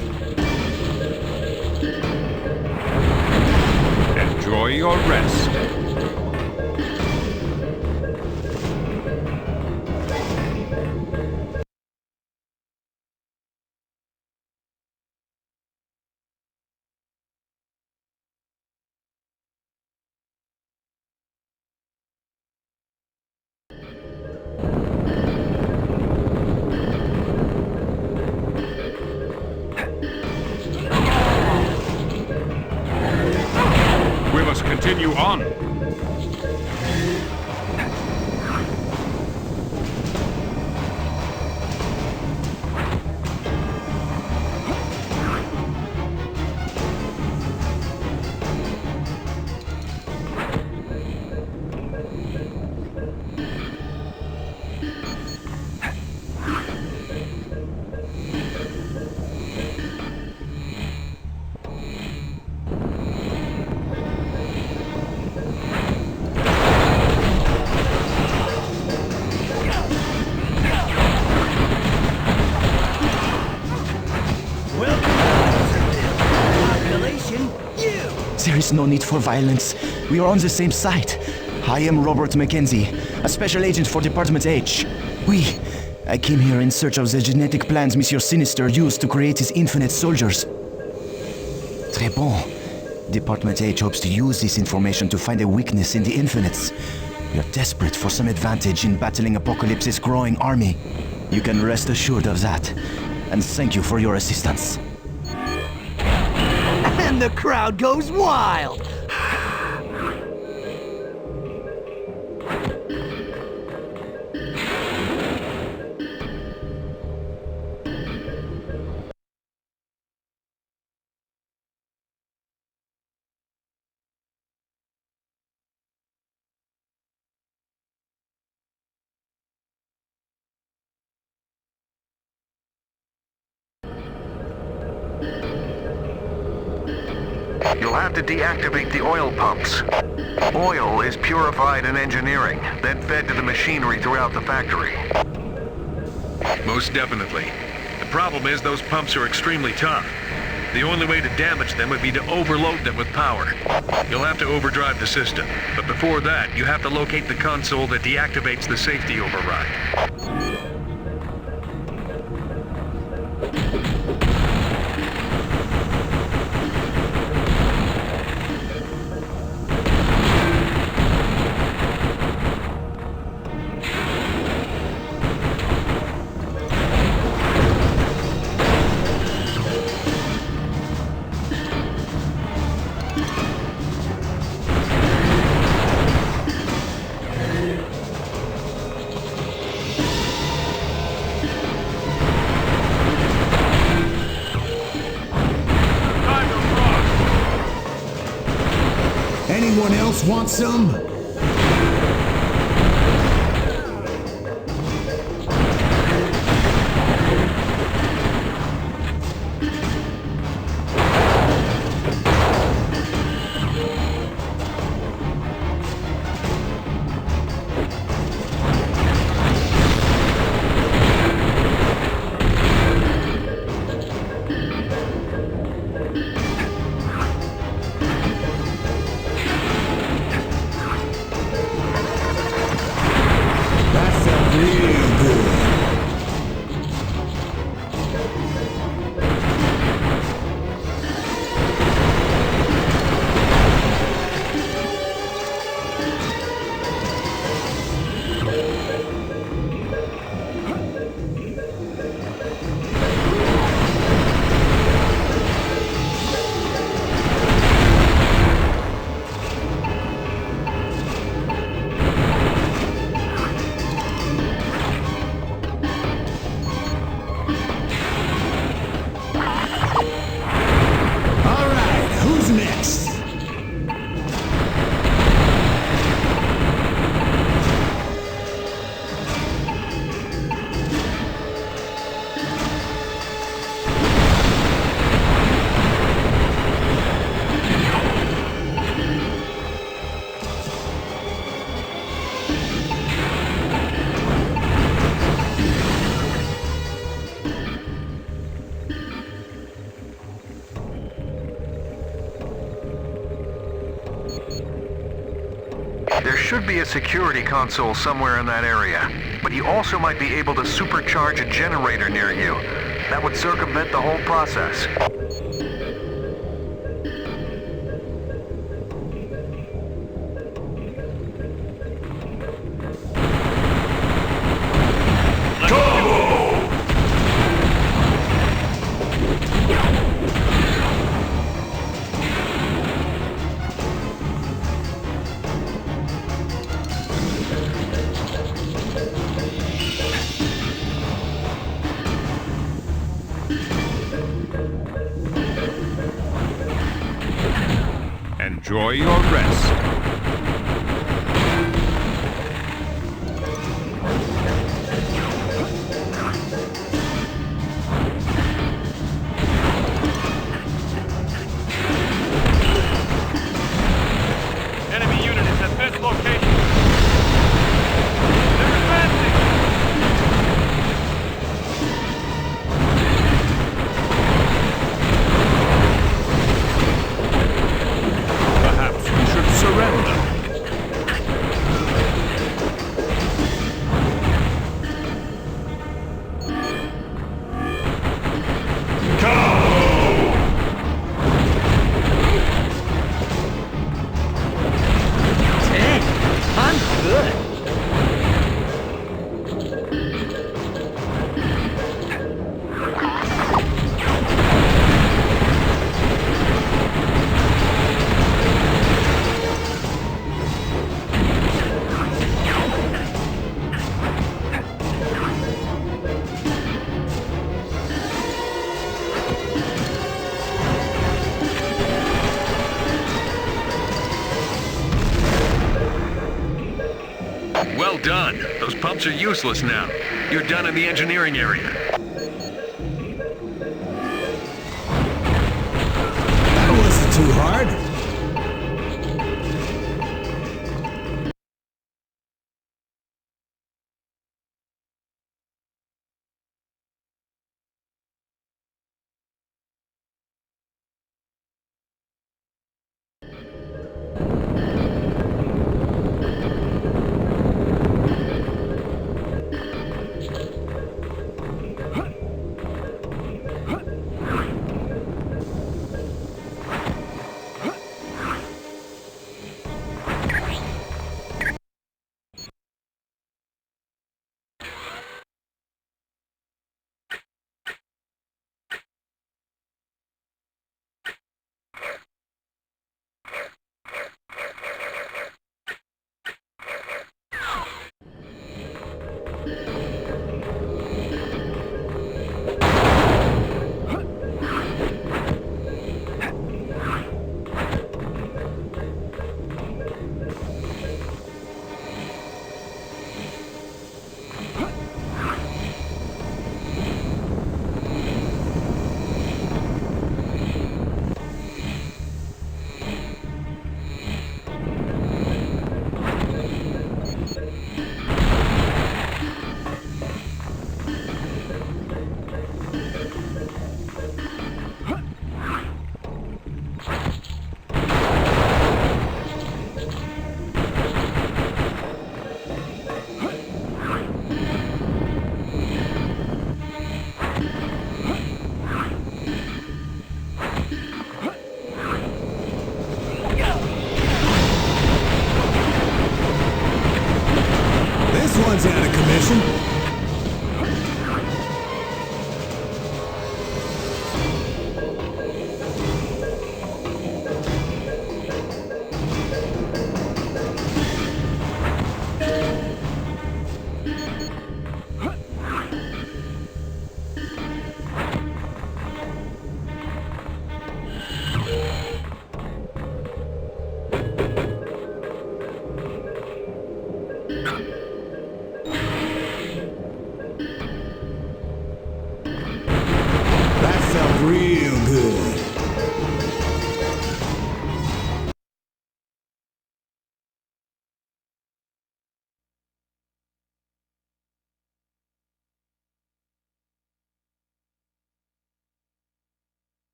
Enjoy your rest. We must continue on.
There is no need for violence. We are on the same side. I am Robert Mackenzie, a special agent for Department H. I came here in search of the genetic plans Monsieur Sinister used to create his infinite soldiers. Très bon. Department H hopes to use this information to find a weakness in the infinites. We are desperate for some advantage in battling Apocalypse's growing army. You can rest assured of that. And thank you for your assistance.
And the crowd goes wild!
You'll have to deactivate the oil pumps. Oil is purified in engineering, then fed to the machinery throughout the factory.
Most definitely. The problem is those pumps are extremely tough. The only way to damage them would be to overload them with power. You'll have to overdrive the system, but before that, you have to locate the console that deactivates the safety override.
Anyone else want some?
There should be a security console somewhere in that area, but you also might be able to supercharge a generator near you. That would circumvent the whole process.
Enjoy your rest.
Enemy unit is at this location. They're advancing.
Perhaps we should surrender.
Dang, I'm good.
Well done. Those pumps are useless now. You're done in the engineering area.
That wasn't too hard.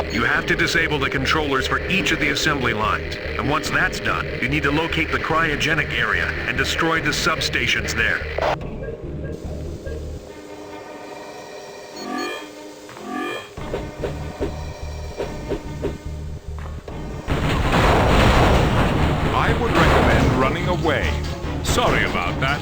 You have to disable the controllers for each of the assembly lines. And once that's done, you need to locate the cryogenic area and destroy the substations there.
I would recommend running away. Sorry about that.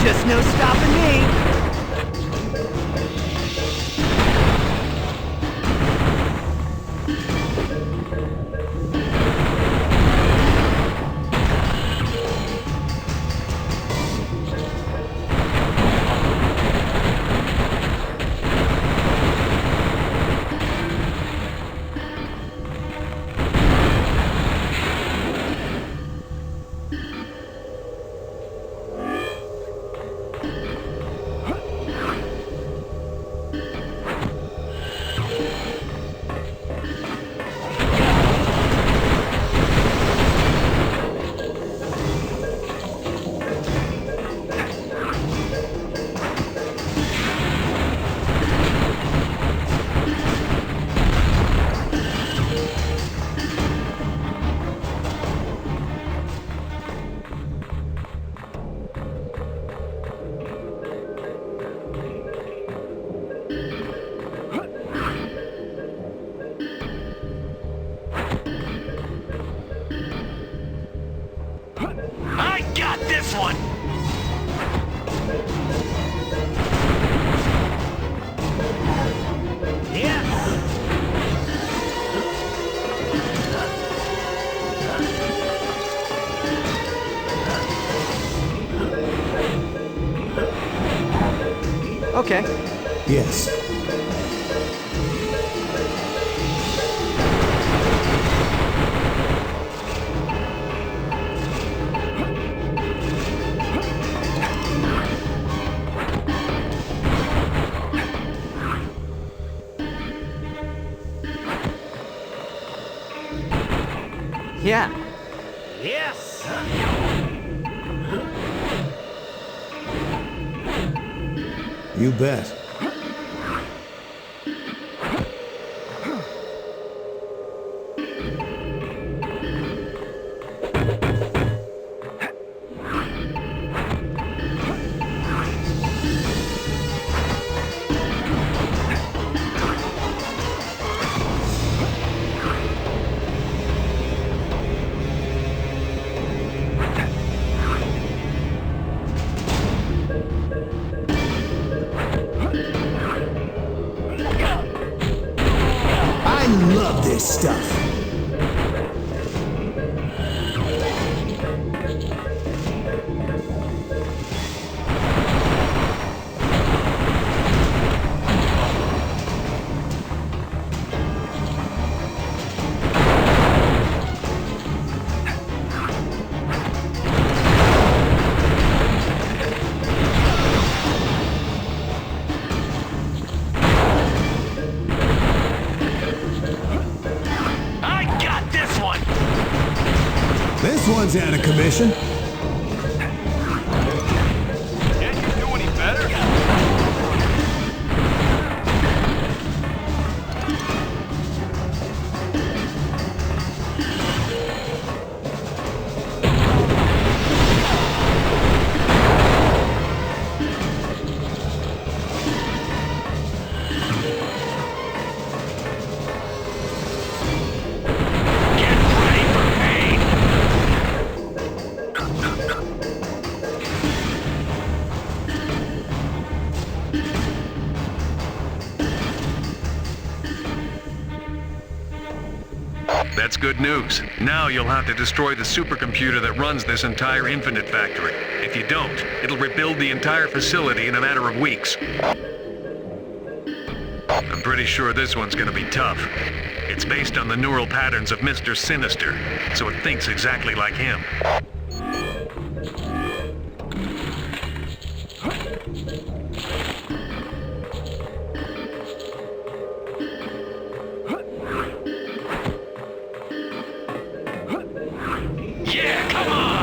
Just no stopping me.
I got this one!
Okay.
Yes.
Yeah.
Yes!
You bet. I love this stuff. This one's out of commission.
Can't you do any better?
That's good news. Now you'll have to destroy the supercomputer that runs this entire Infinite factory. If you don't, it'll rebuild the entire facility in a matter of weeks. I'm pretty sure this one's gonna be tough. It's based on the neural patterns of Mr. Sinister, so it thinks exactly like him.
Yeah, come on!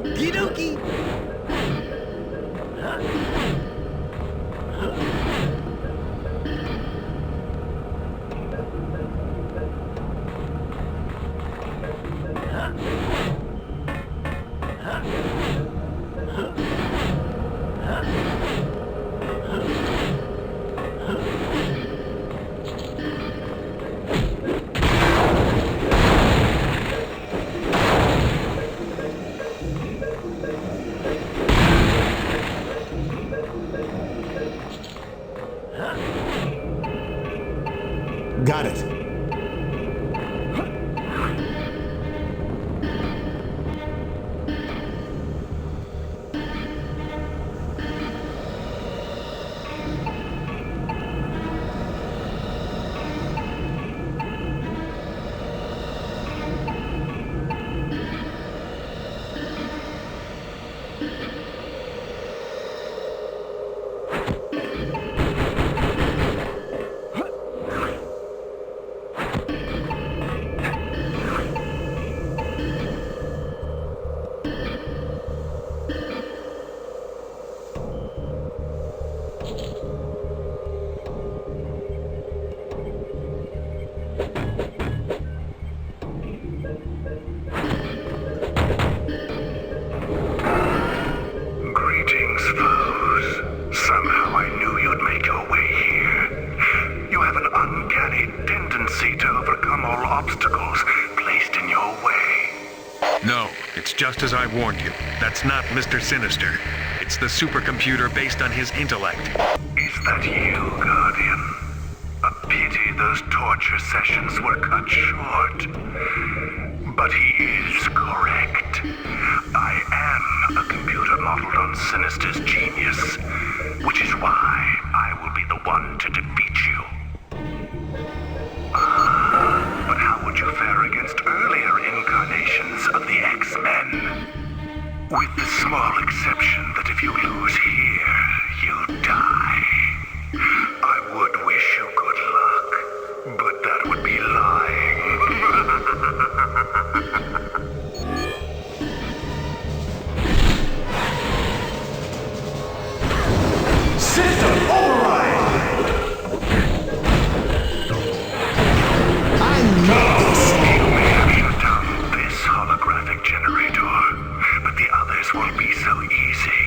Okie dokie.
Got it.
Greetings, foes. Somehow I knew you'd make your way here. You have an uncanny tendency to overcome all obstacles placed in your way.
No, it's just as I warned you. That's not Mr. Sinister. It's the supercomputer based on his intellect.
Is that you, Guardian? A pity those torture sessions were cut short. But he is correct. I am a computer modeled on Sinister's genius, which is why I will be the one to defeat you. But how would you fare against earlier incarnations of the X-Men? With the small exception that if you lose here, you die. I would wish you good luck, but that would be lying.
System override! I love this!
You may have shut down this holographic generator, but the others won't be so easy.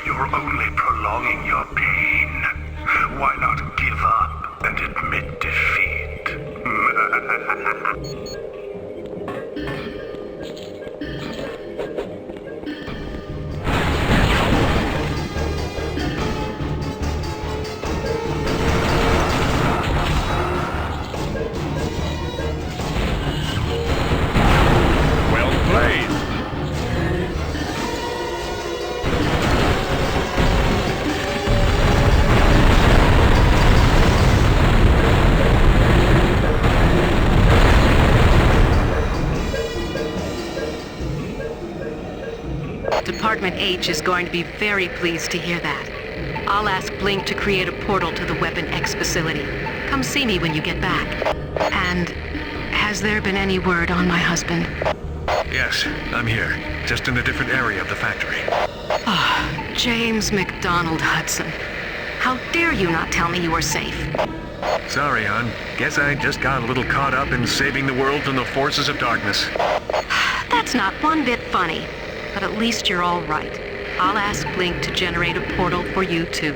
You're only prolonging your pain. Why not give up and admit defeat?
Well played.
Department H is going to be very pleased to hear that. I'll ask Blink to create a portal to the Weapon X facility. Come see me when you get back. And has there been any word on my husband?
Yes, I'm here. Just in a different area of the factory.
Ah, James McDonald Hudson. How dare you not tell me you were safe?
Sorry, hon. Guess I just got a little caught up in saving the world from the forces of darkness.
That's not one bit funny. But at least you're all right. I'll ask Blink to generate a portal for you too.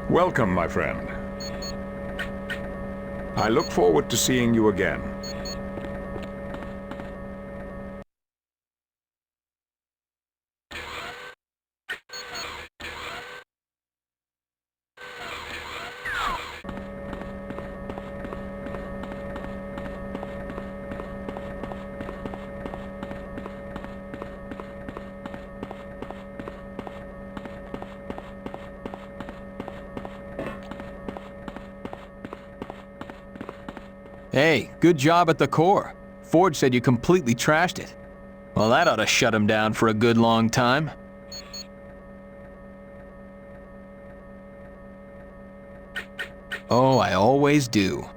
Welcome, my friend. I look forward to seeing you again.
Hey, good job at the core. Forge said you completely trashed it. Well, that ought to shut him down for a good long time. Oh, I always do.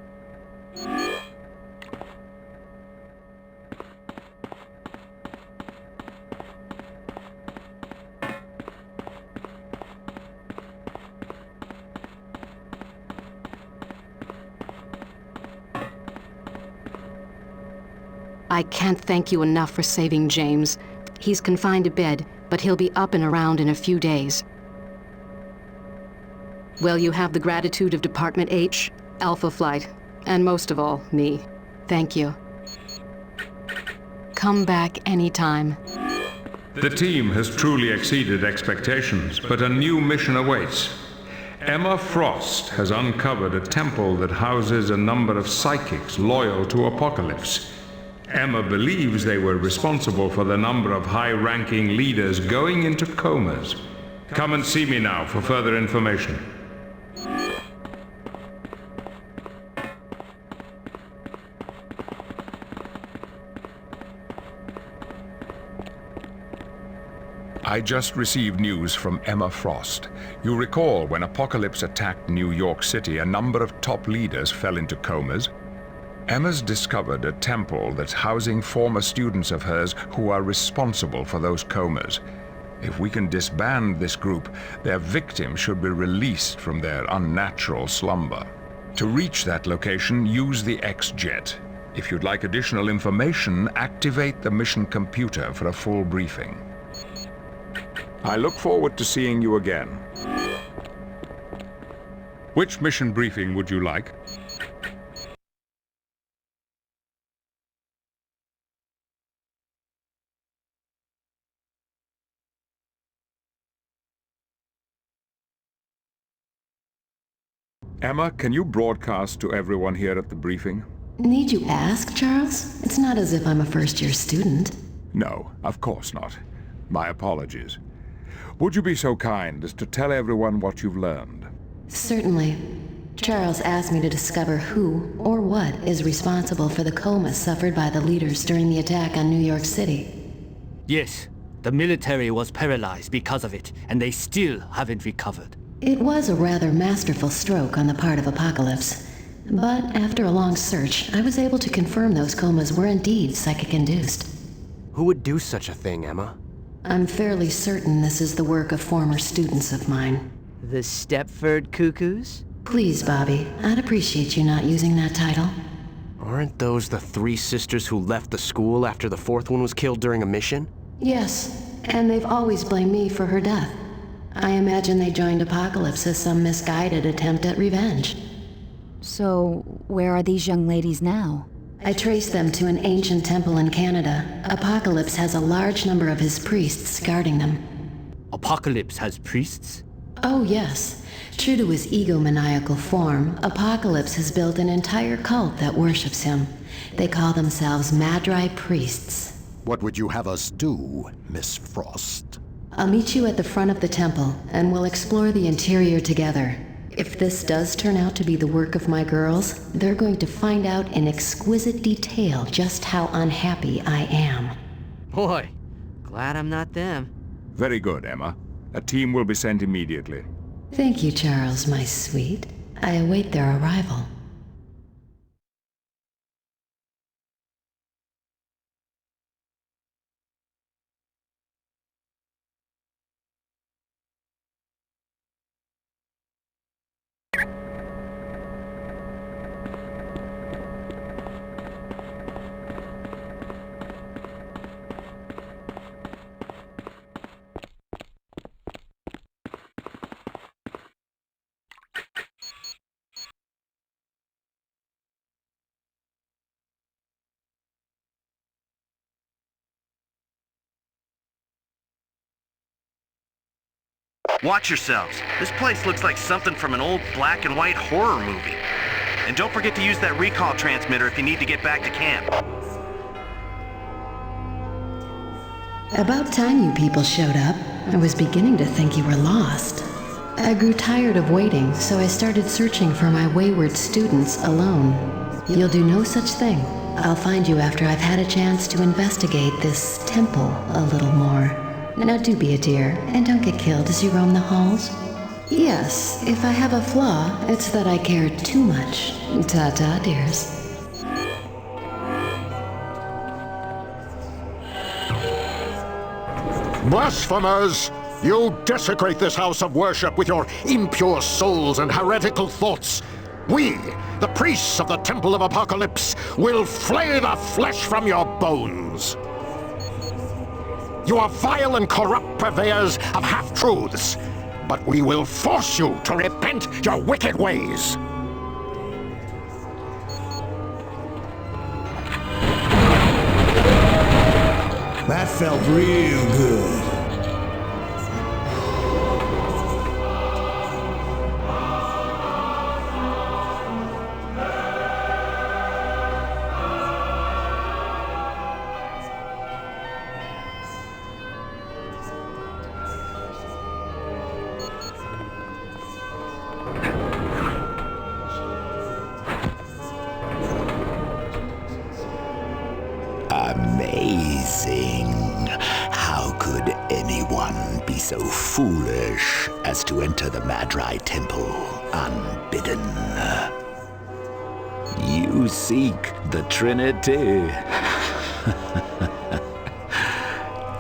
I can't thank you enough for saving James. He's confined to bed, but he'll be up and around in a few days. Well, you have the gratitude of Department H, Alpha Flight, and most of all, me. Thank you. Come back anytime.
The team has truly exceeded expectations, but a new mission awaits. Emma Frost has uncovered a temple that houses a number of psychics loyal to Apocalypse. Emma believes they were responsible for the number of high-ranking leaders going into comas. Come and see me now for further information. I just received news from Emma Frost. You recall when Apocalypse attacked New York City, a number of top leaders fell into comas. Emma's discovered a temple that's housing former students of hers who are responsible for those comas. If we can disband this group, their victims should be released from their unnatural slumber. To reach that location, use the X-Jet. If you'd like additional information, activate the mission computer for a full briefing. I look forward to seeing you again. Which mission briefing would you like? Emma, can you broadcast to everyone here at the briefing?
Need you ask, Charles? It's not as if I'm a first-year student.
No, of course not. My apologies. Would you be so kind as to tell everyone what you've learned?
Certainly. Charles asked me to discover who or what is responsible for the coma suffered by the leaders during the attack on New York City.
Yes, the military was paralyzed because of it, and they still haven't recovered.
It was a rather masterful stroke on the part of Apocalypse. But after a long search, I was able to confirm those comas were indeed psychic-induced.
Who would do such a thing, Emma?
I'm fairly certain this is the work of former students of mine.
The Stepford Cuckoos?
Please, Bobby, I'd appreciate you not using that title.
Aren't those the three sisters who left the school after the fourth one was killed during a mission?
Yes, and they've always blamed me for her death. I imagine they joined Apocalypse as some misguided attempt at revenge.
So, where are these young ladies now?
I traced them to an ancient temple in Canada. Apocalypse has a large number of his priests guarding them.
Apocalypse has priests?
Oh, yes. True to his egomaniacal form, Apocalypse has built an entire cult that worships him. They call themselves Madri Priests.
What would you have us do, Miss Frost?
I'll meet you at the front of the temple, and we'll explore the interior together. If this does turn out to be the work of my girls, they're going to find out in exquisite detail just how unhappy I am.
Boy, glad I'm not them.
Very good, Emma. A team will be sent immediately.
Thank you, Charles, my sweet. I await their arrival.
Watch yourselves. This place looks like something from an old black and white horror movie. And don't forget to use that recall transmitter if you need to get back to camp.
About time you people showed up. I was beginning to think you were lost. I grew tired of waiting, so I started searching for my wayward students alone. You'll do no such thing. I'll find you after I've had a chance to investigate this temple a little more. Now do be a dear, and don't get killed as you roam the halls. Yes, if I have a flaw, it's that I care too much. Ta-ta, dears.
Blasphemers! You desecrate this house of worship with your impure souls and heretical thoughts. We, the priests of the Temple of Apocalypse, will flay the flesh from your bones. You are vile and corrupt purveyors of half-truths, but we will force you to repent your wicked ways.
That felt real good.
Amazing. How could anyone be so foolish as to enter the Madrai Temple unbidden? You seek the Trinity.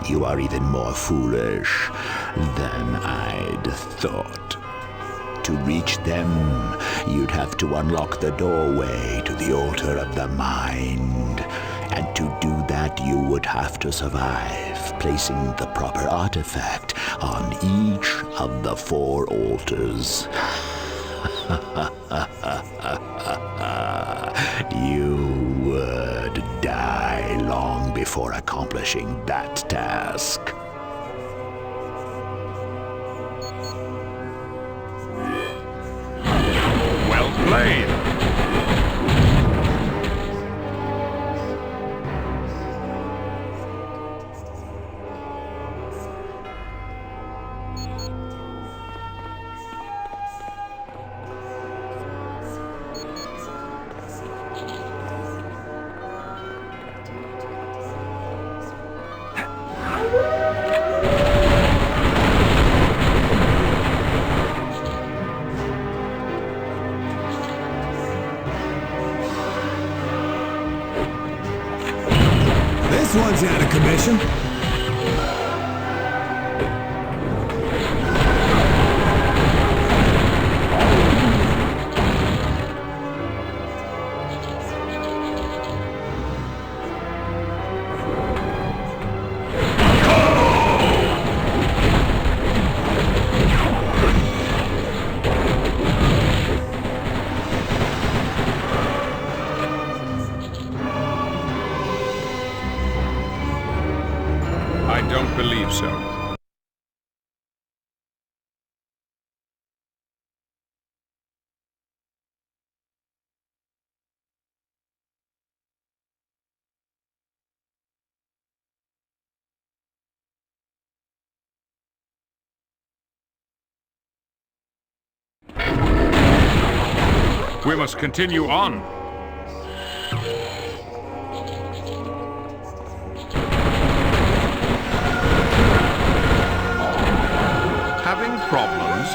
You are even more foolish than I'd thought. To reach them, you'd have to unlock the doorway to the altar of the mind. And to do that, you would have to survive, placing the proper artifact on each of the 4 altars. You would die long before accomplishing that task.
Well played.
This one's out of commission.
I don't believe so. We must continue on. Having problems?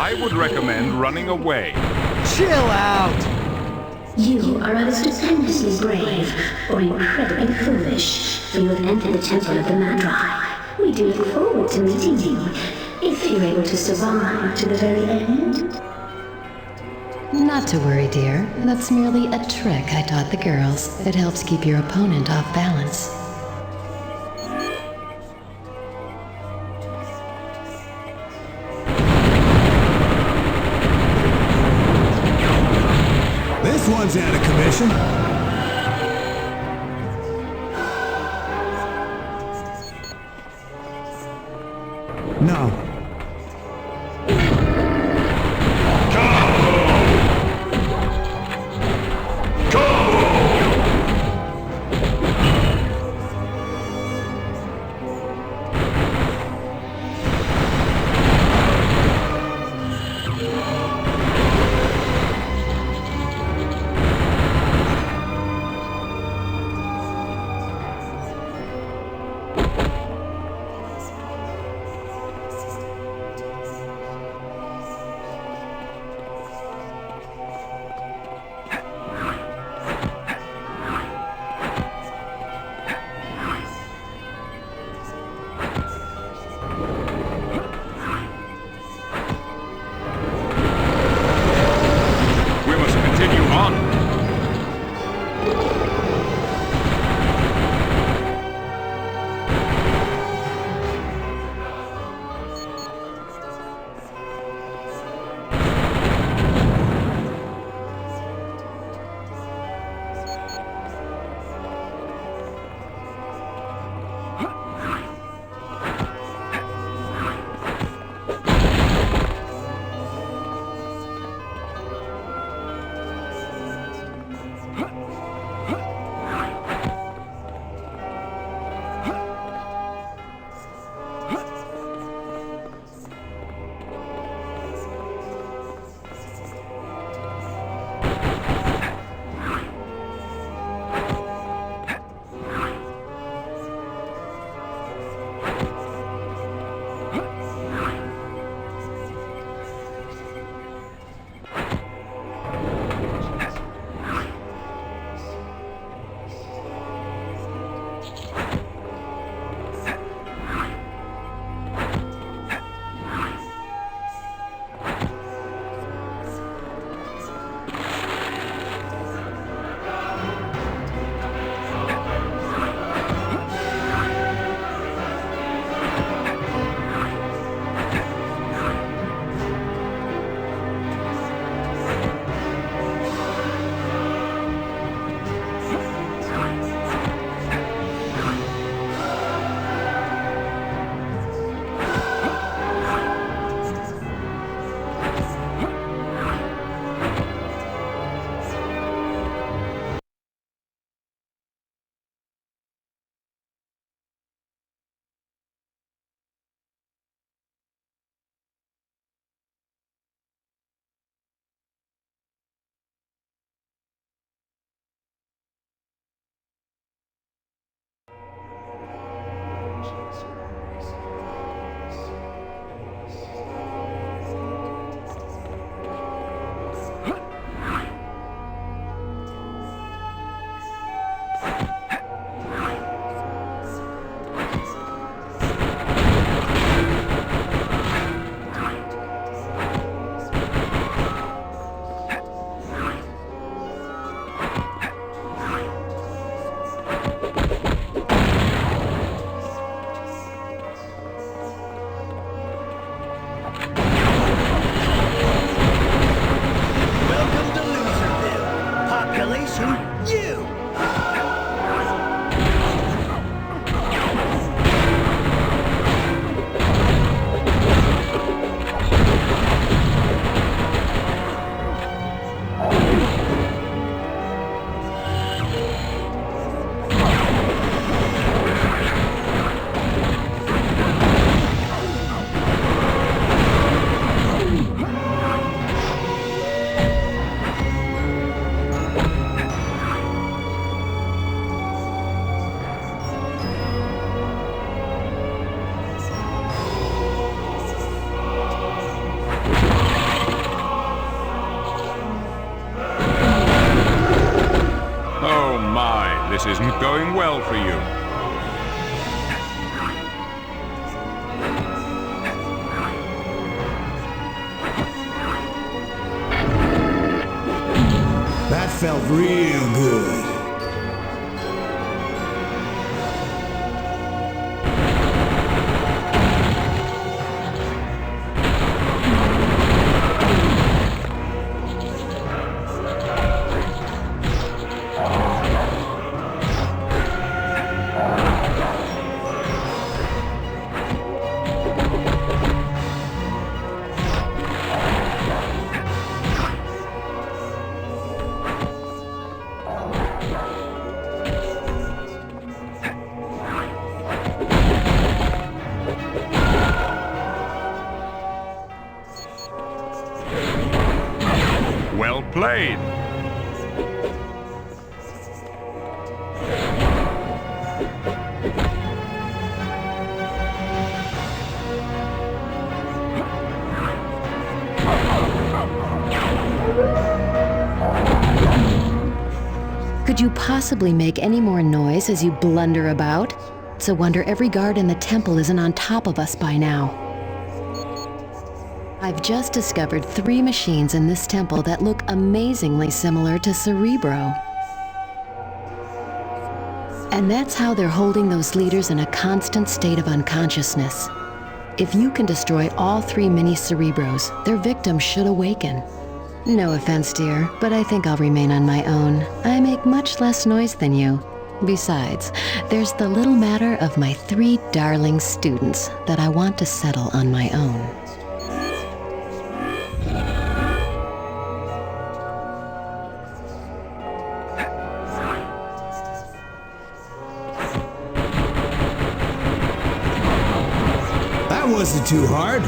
I would recommend running away.
Chill out!
You are either stupendously brave or incredibly foolish, for you have entered the Temple of the Magi. We do look forward to meeting you, if you're able to survive to the very end.
Not to worry, dear. That's merely a trick I taught the girls. It helps keep your opponent off balance.
This one's out of commission. No.
This isn't going well for you.
That felt real good.
Well played.
Could you possibly make any more noise as you blunder about? It's a wonder every guard in the temple isn't on top of us by now. I've just discovered 3 machines in this temple that look amazingly similar to Cerebro. And that's how they're holding those leaders in a constant state of unconsciousness. If you can destroy all 3 mini Cerebros, their victims should awaken. No offense, dear, but I think I'll remain on my own. I make much less noise than you. Besides, there's the little matter of my 3 darling students that I want to settle on my own.
That wasn't too hard.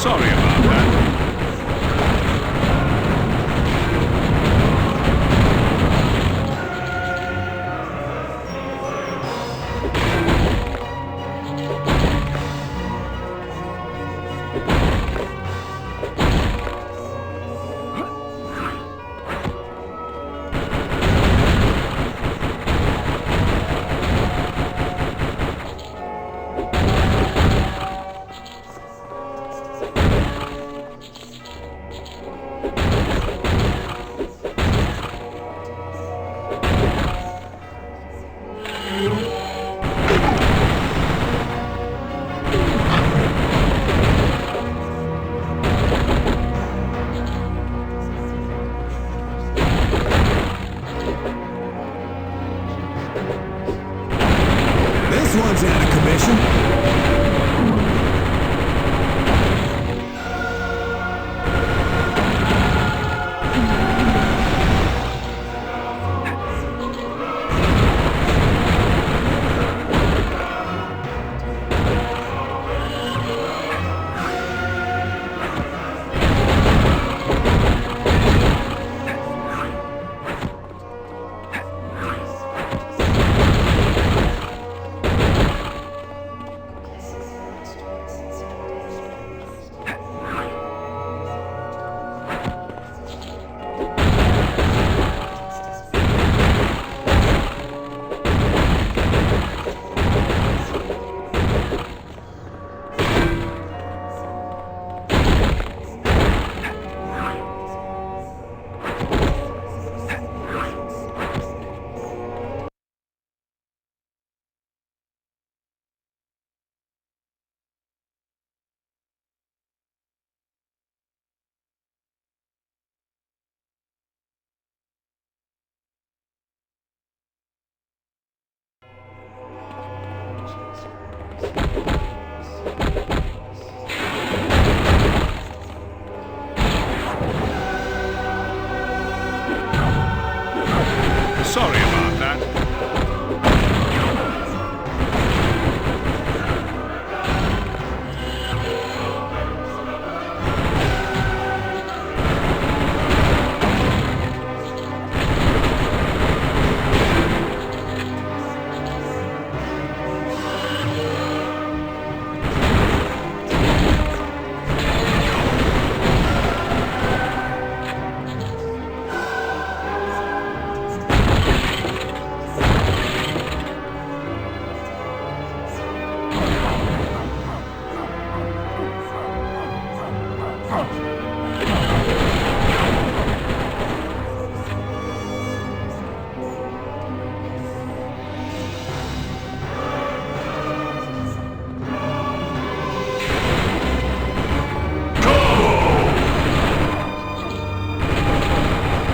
Sorry about that.
This one's out of commission.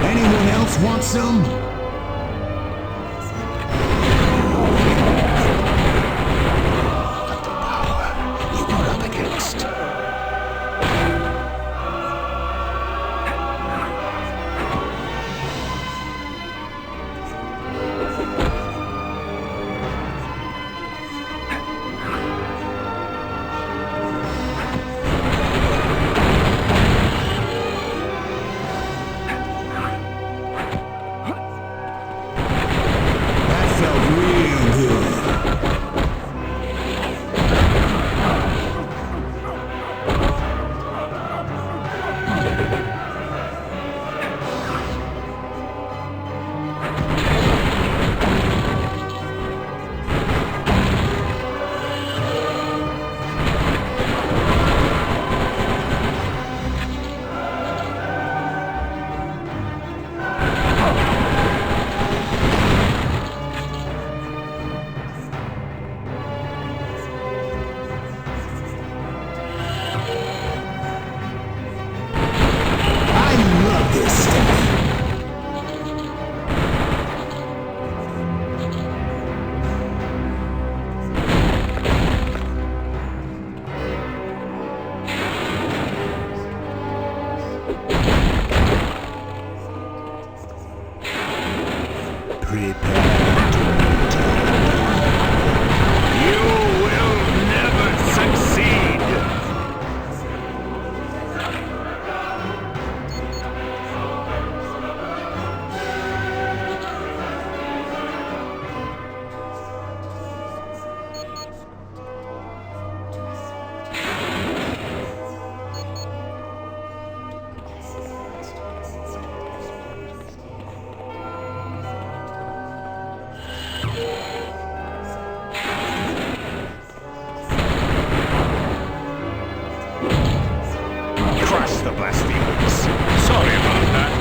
Anyone else want some?
The blasphemers. Sorry about that.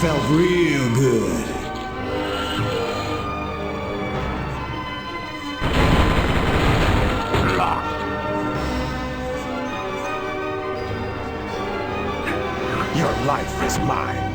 Felt real good.
Your life is mine.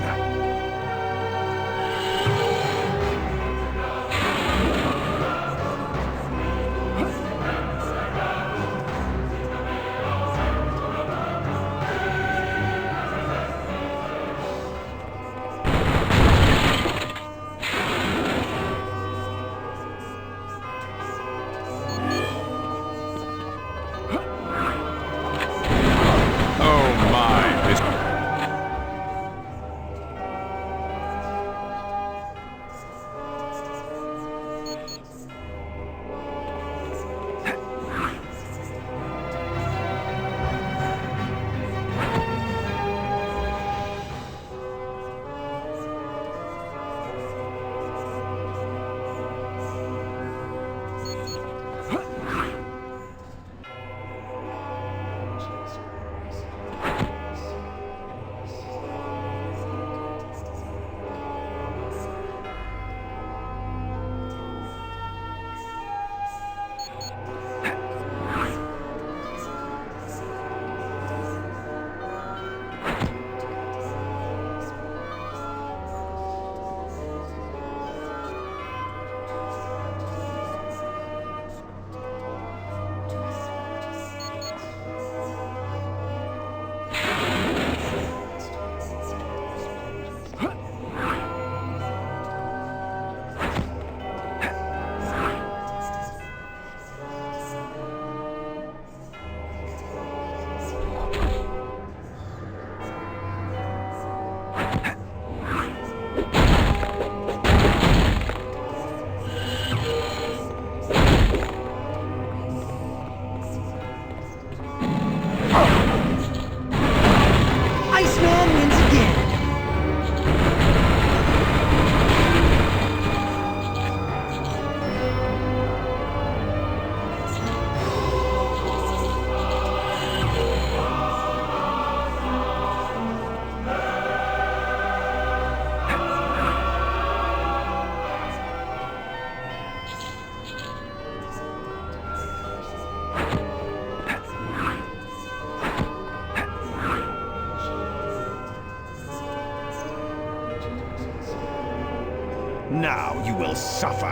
Now you will suffer.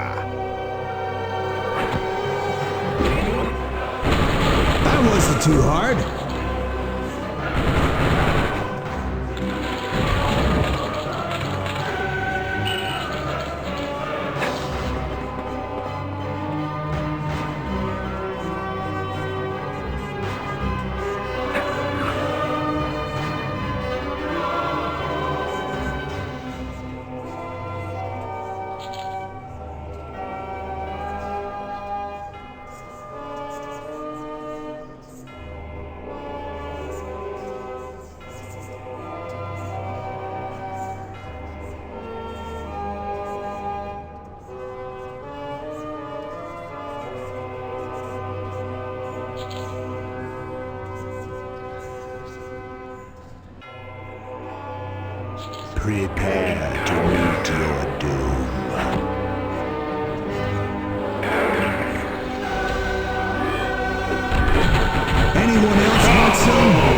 That wasn't too hard. Prepare to meet your doom. Anyone else want some?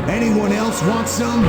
Anyone else want some?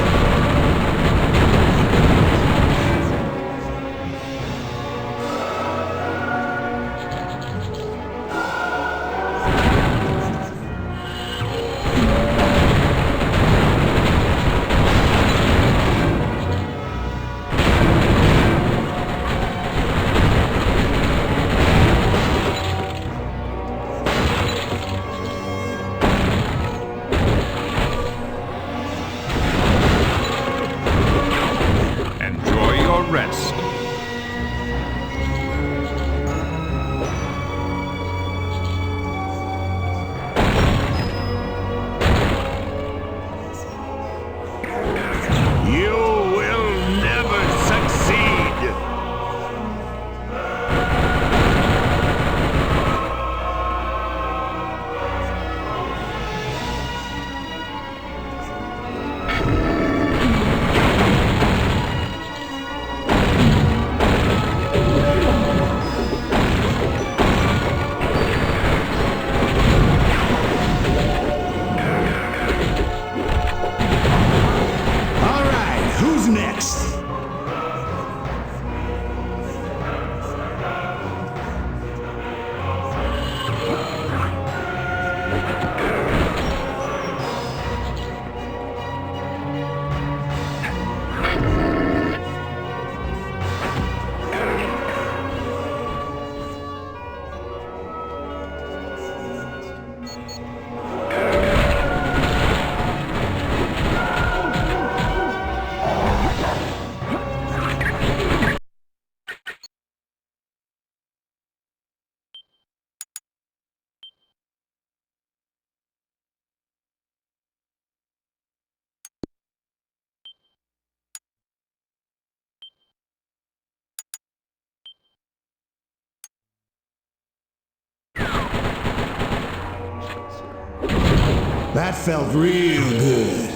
That felt real good.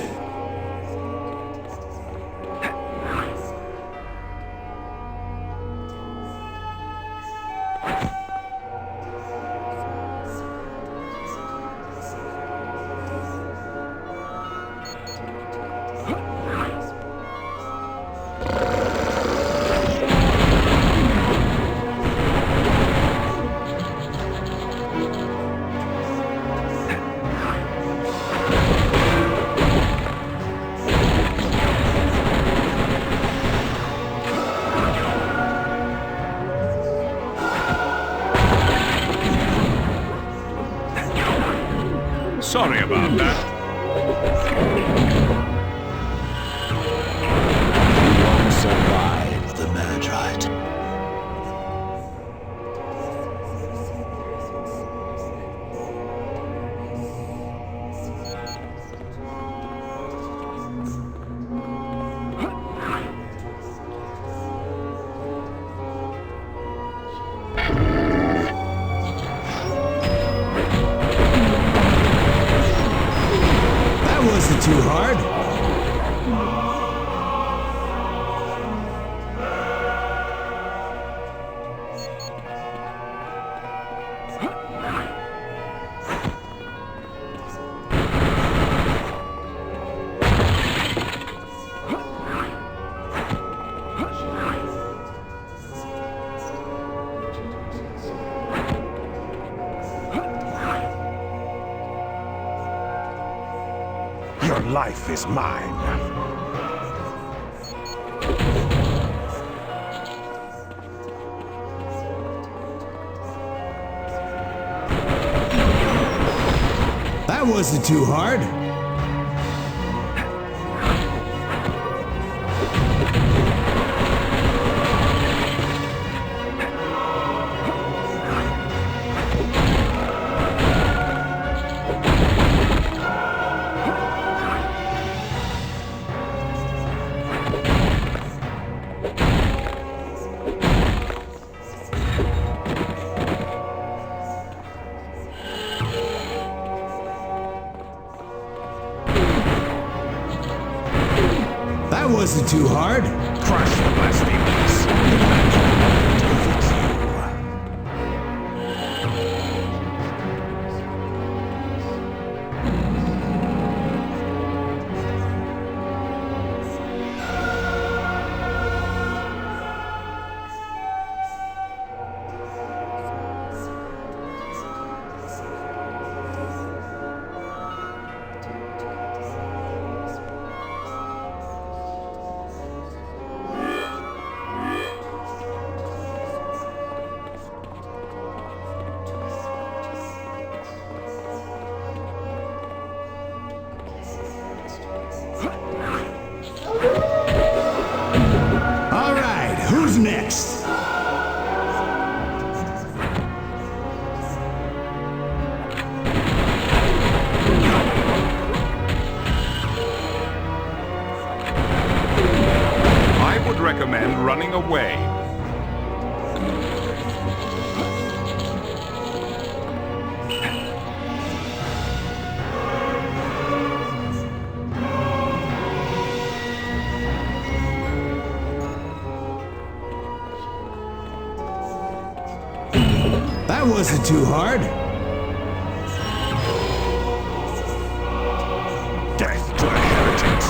Sorry about that.
One survived the Madrite.
Wasn't too hard.
Your life is mine.
That wasn't too hard. That wasn't too hard.
Crush the blasphemers.
All right, who's next?
I would recommend running away.
That wasn't too hard.
Death to the heretics.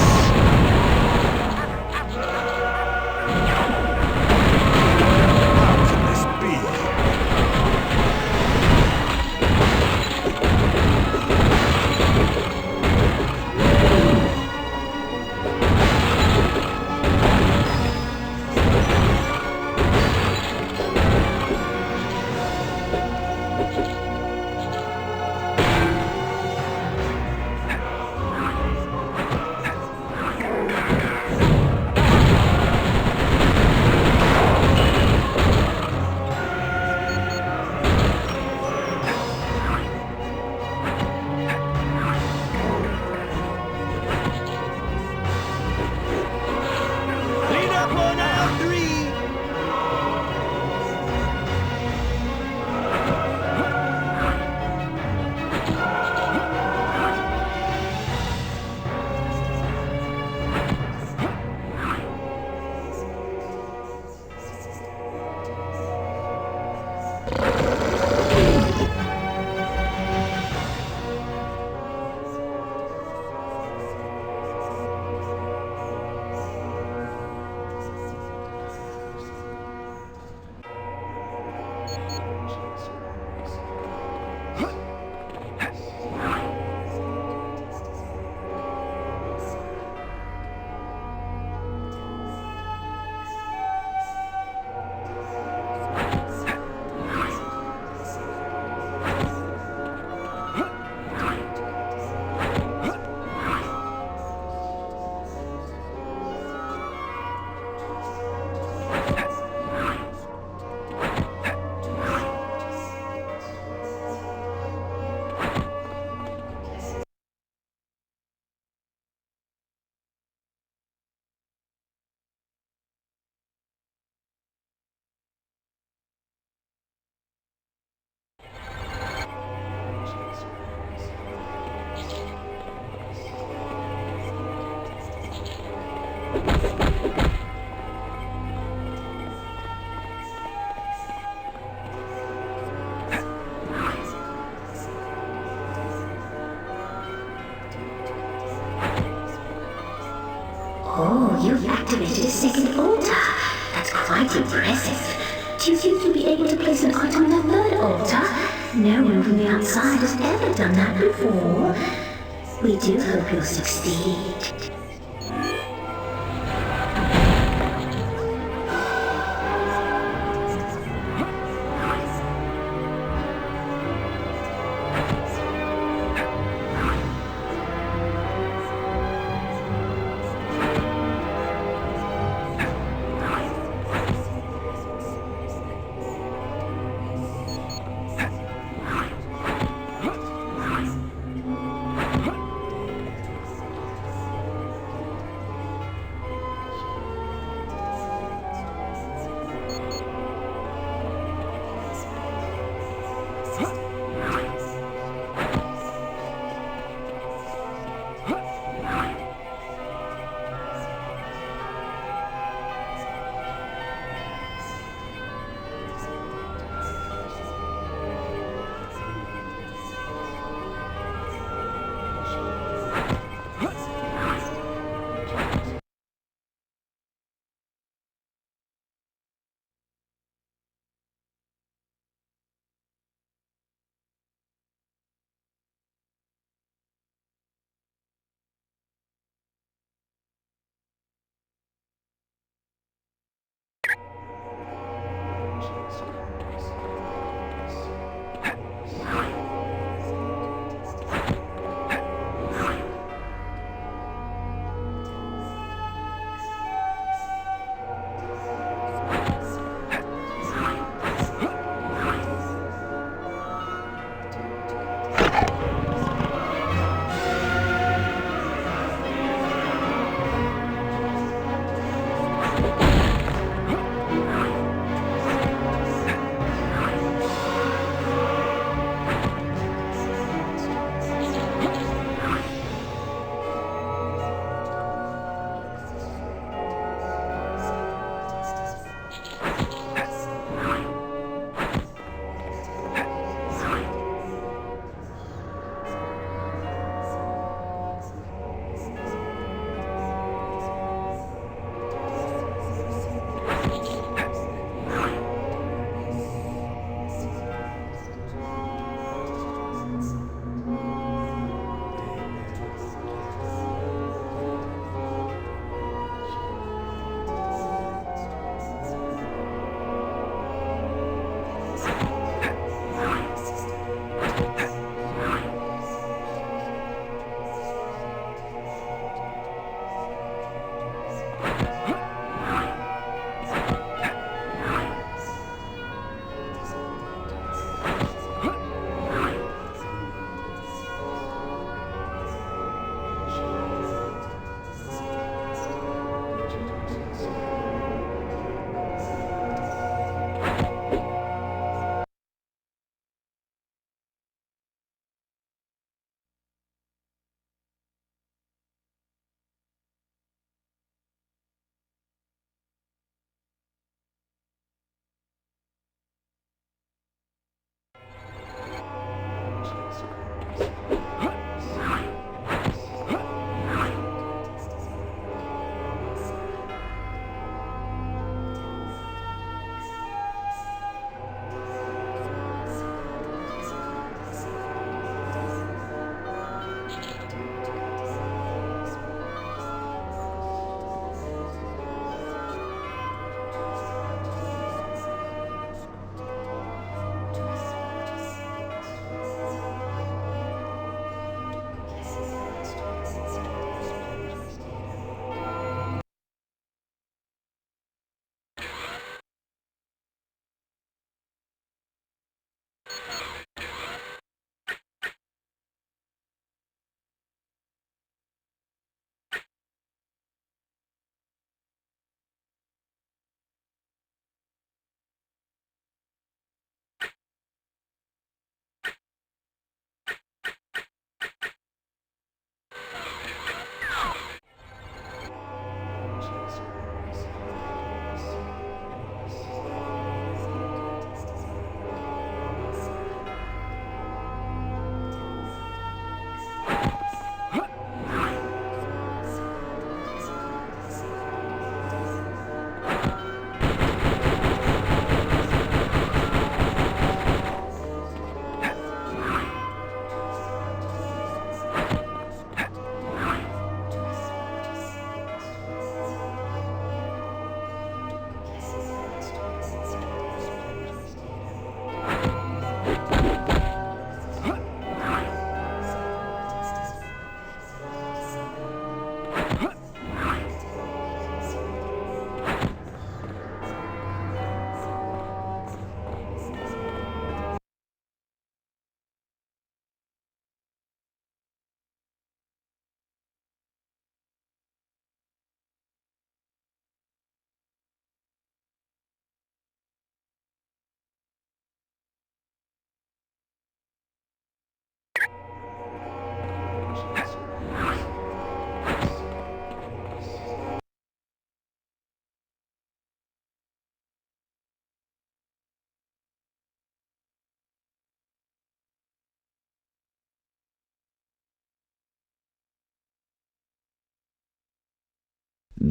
How can this be?
Oh, you've activated a second altar. That's quite impressive. Do you think you'll be able to place an item in a third altar? No one from the outside has ever done that before. We do hope you'll succeed.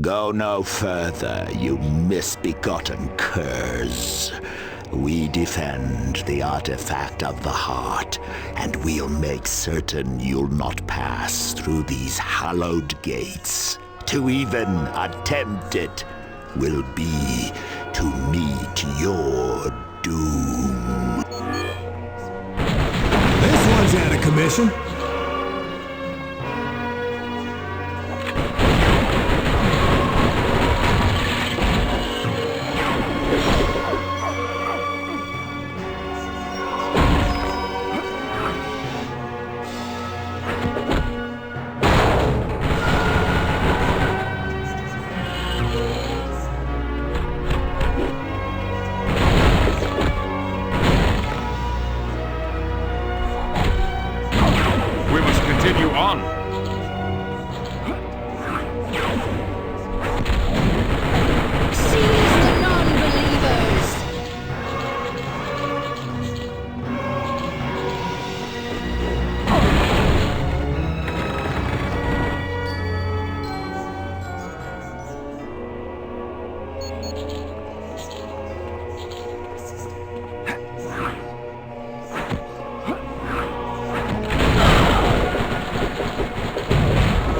Go no further, you misbegotten curs. We defend the artifact of the heart, and we'll make certain you'll not pass through these hallowed gates. To even attempt it will be to meet your doom.
This one's out of commission.
Continue on.
Seize the non-believers!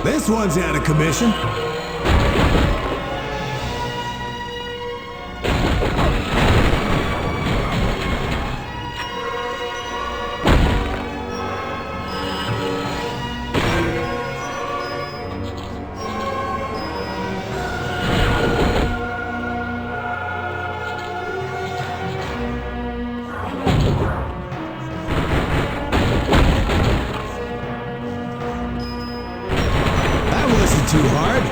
This one's out of commission. Too hard?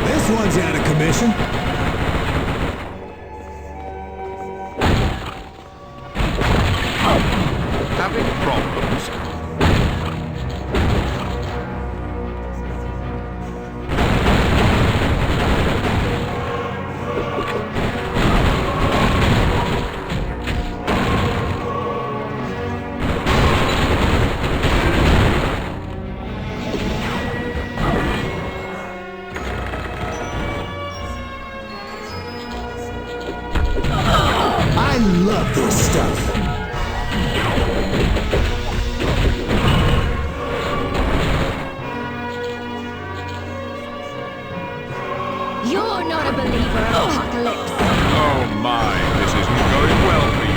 This one's out of commission.
Having problems?
I love this stuff.
You're not a believer of Apocalypse.
Oh my, this isn't going well for you.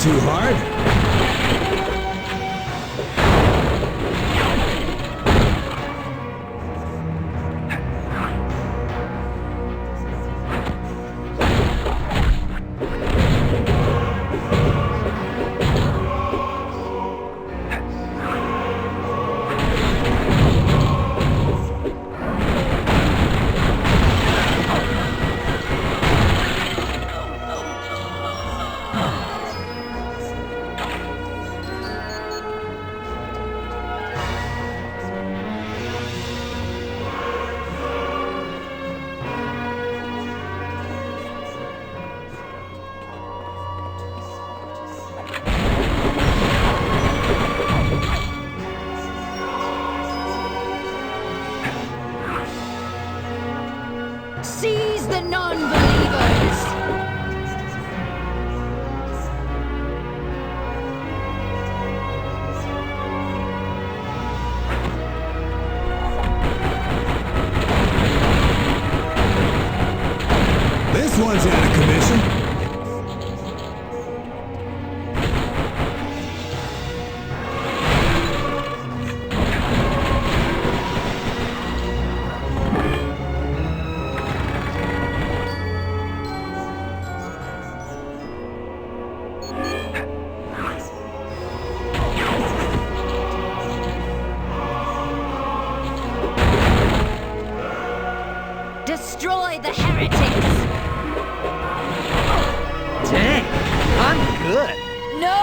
too hard.
Seize the non-believers!
This one's out of commission.
Destroy the heretics!
Dang, I'm good.
No!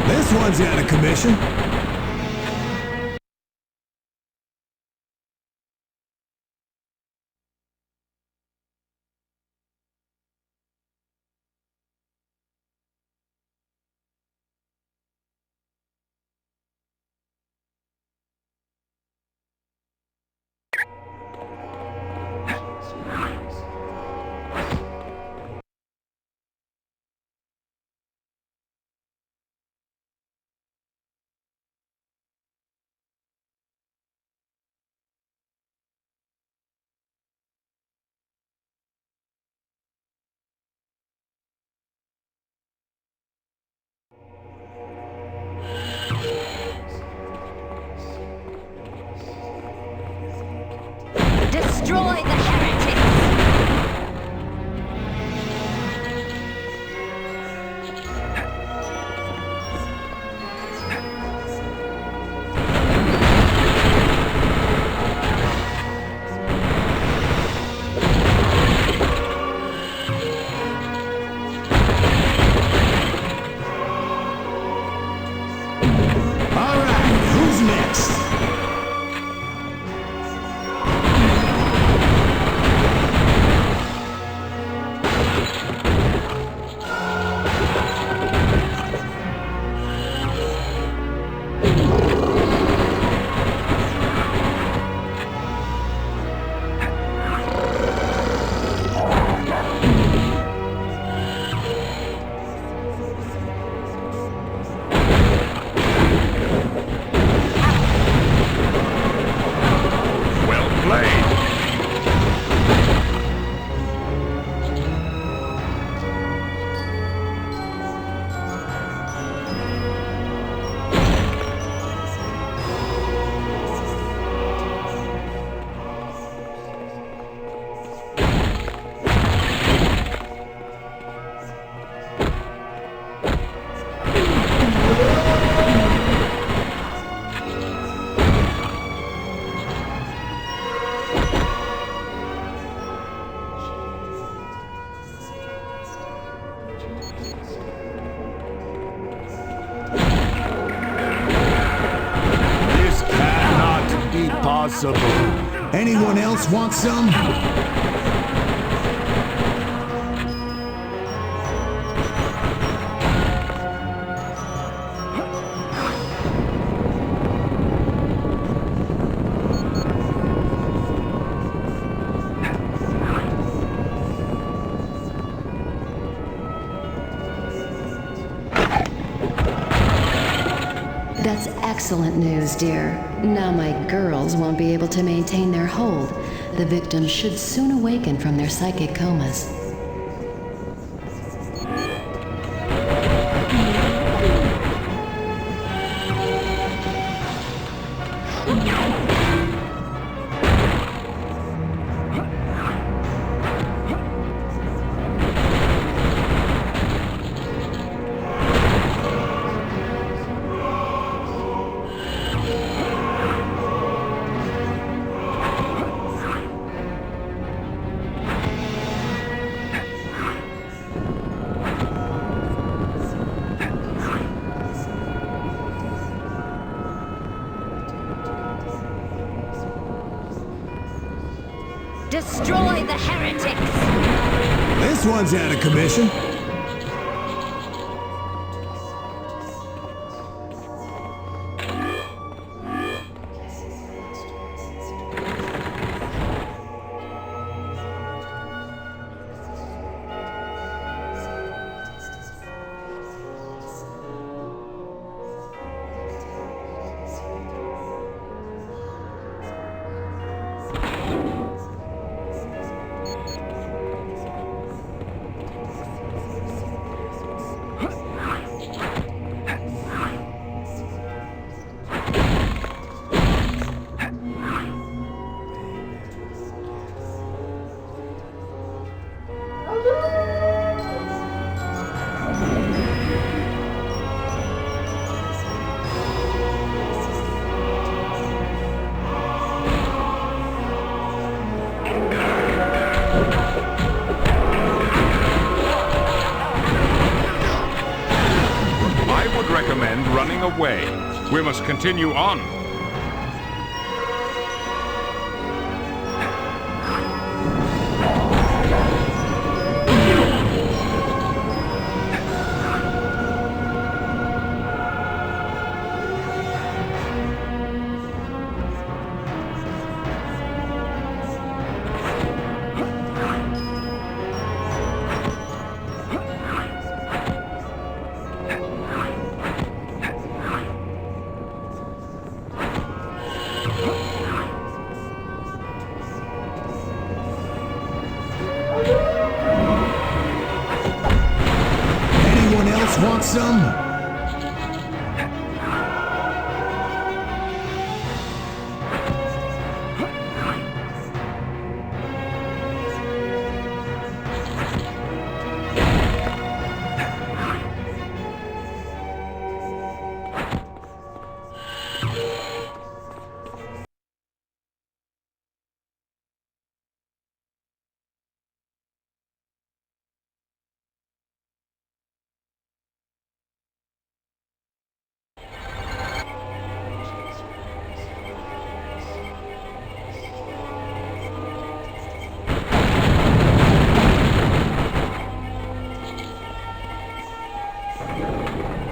This one's out of commission.
Destroy the heretics!
All right, who's next? impossible. Anyone else want some?
That's excellent news, dear. Now my girls won't be able to maintain their hold. The victims should soon awaken from their psychic comas.
Destroy the heretics!
This one's out of commission.
Recommend running away. We must continue on.
Anyone else want some?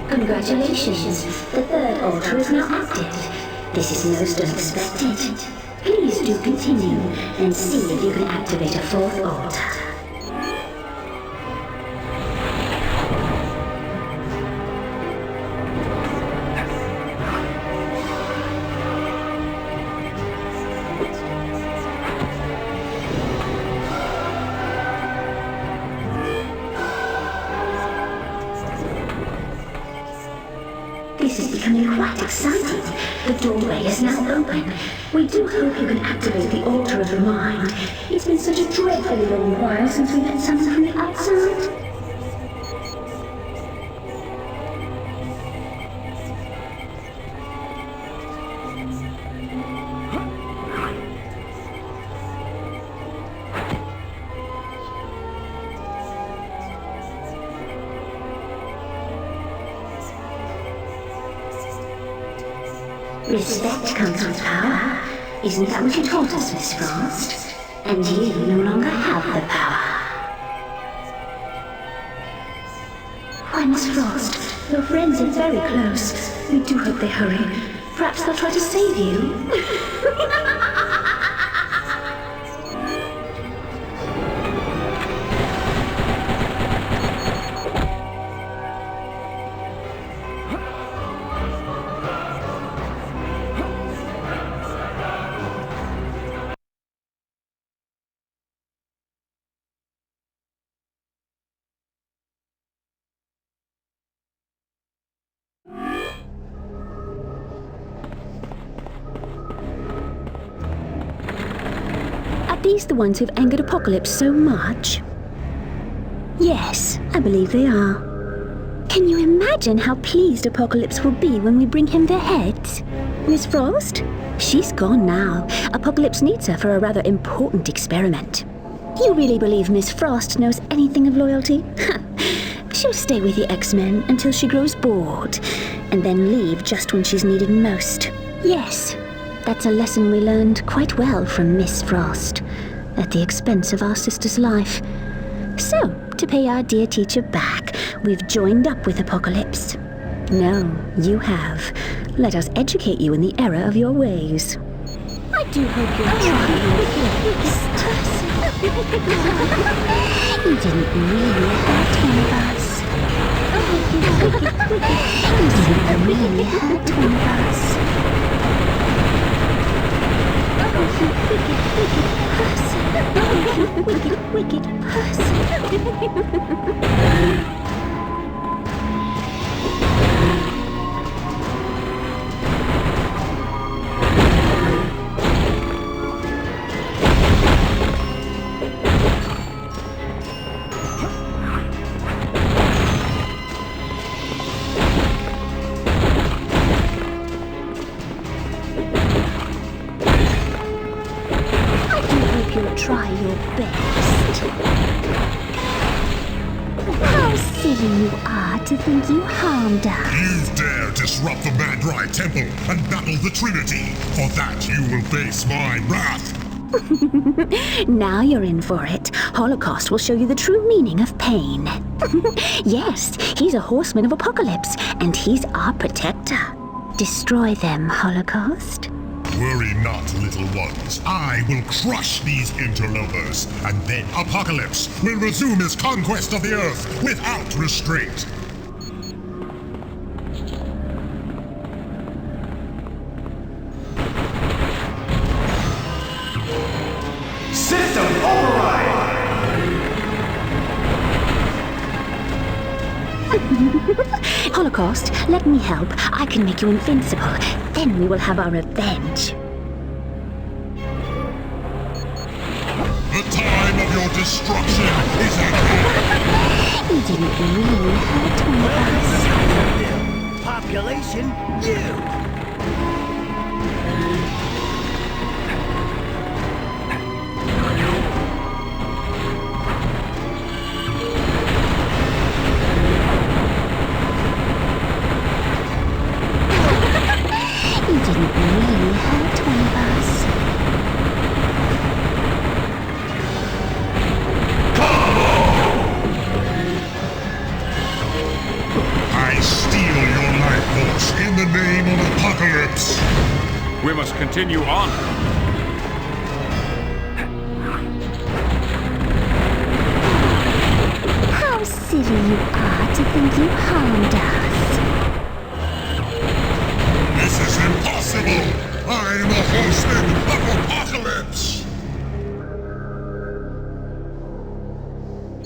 Congratulations, the third altar is now active. This is most unexpected. Please do continue and see if you can activate a fourth altar. This is becoming quite exciting. The doorway is now open. We do hope you can activate the altar of the mind. It's been such a dreadfully long while since we met someone from the outside. Respect comes with power. Isn't that what you told us, Miss Frost? And you no longer have the power. Why, Miss Frost, your friends are very close. We do hope they hurry. Perhaps they'll try to save you.
Are these the ones who've angered Apocalypse so much? Yes, I believe they are. Can you imagine how pleased Apocalypse will be when we bring him their heads? Miss Frost? She's gone now. Apocalypse needs her for a rather important experiment. You really believe Miss Frost knows anything of loyalty? She'll stay with the X-Men until she grows bored, and then leave just when she's needed most. Yes, that's a lesson we learned quite well from Miss Frost, at the expense of our sister's life. So, to pay our dear teacher back, we've joined up with Apocalypse. No, you have. Let us educate you in the error of your ways. I do hope you're trying your best. You didn't really hurt one of us. You didn't really hurt one of us. You wicked, wicked person. Try your best. How silly you are to think you harmed us.
You dare disrupt the Madrai Temple and battle the Trinity. For that you will face my wrath.
Now you're in for it. Holocaust will show you the true meaning of pain. Yes, he's a horseman of Apocalypse, and he's our protector. Destroy them, Holocaust.
Worry not, little ones. I will crush these interlopers, and then Apocalypse will resume his conquest of the Earth without restraint.
System override!
Holocaust, let me help. I can make you invincible. Then we will have our revenge.
The time of your destruction is at hand.
You didn't really hurt one of us.
Population, you!
You didn't really hurt one of us.
I steal your life force in the name of Apocalypse.
We must continue on.
How silly you are to think you harmed us.
This is impossible! I'm a horseman of Apocalypse!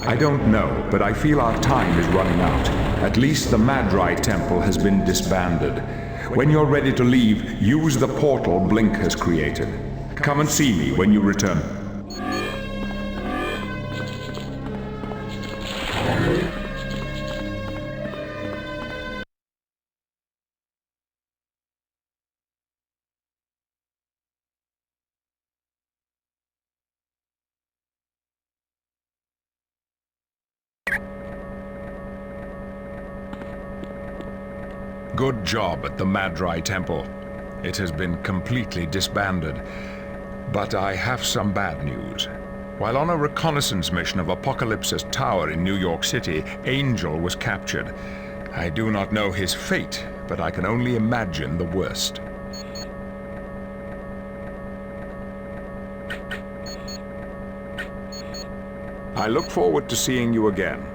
I don't know, but I feel our time is running out. At least the Madrai Temple has been disbanded. When you're ready to leave, use the portal Blink has created. Come and see me when you return. Good job at the Madrai Temple. It has been completely disbanded. But I have some bad news. While on a reconnaissance mission of Apocalypse's tower in New York City, Angel was captured. I do not know his fate, but I can only imagine the worst. I look forward to seeing you again.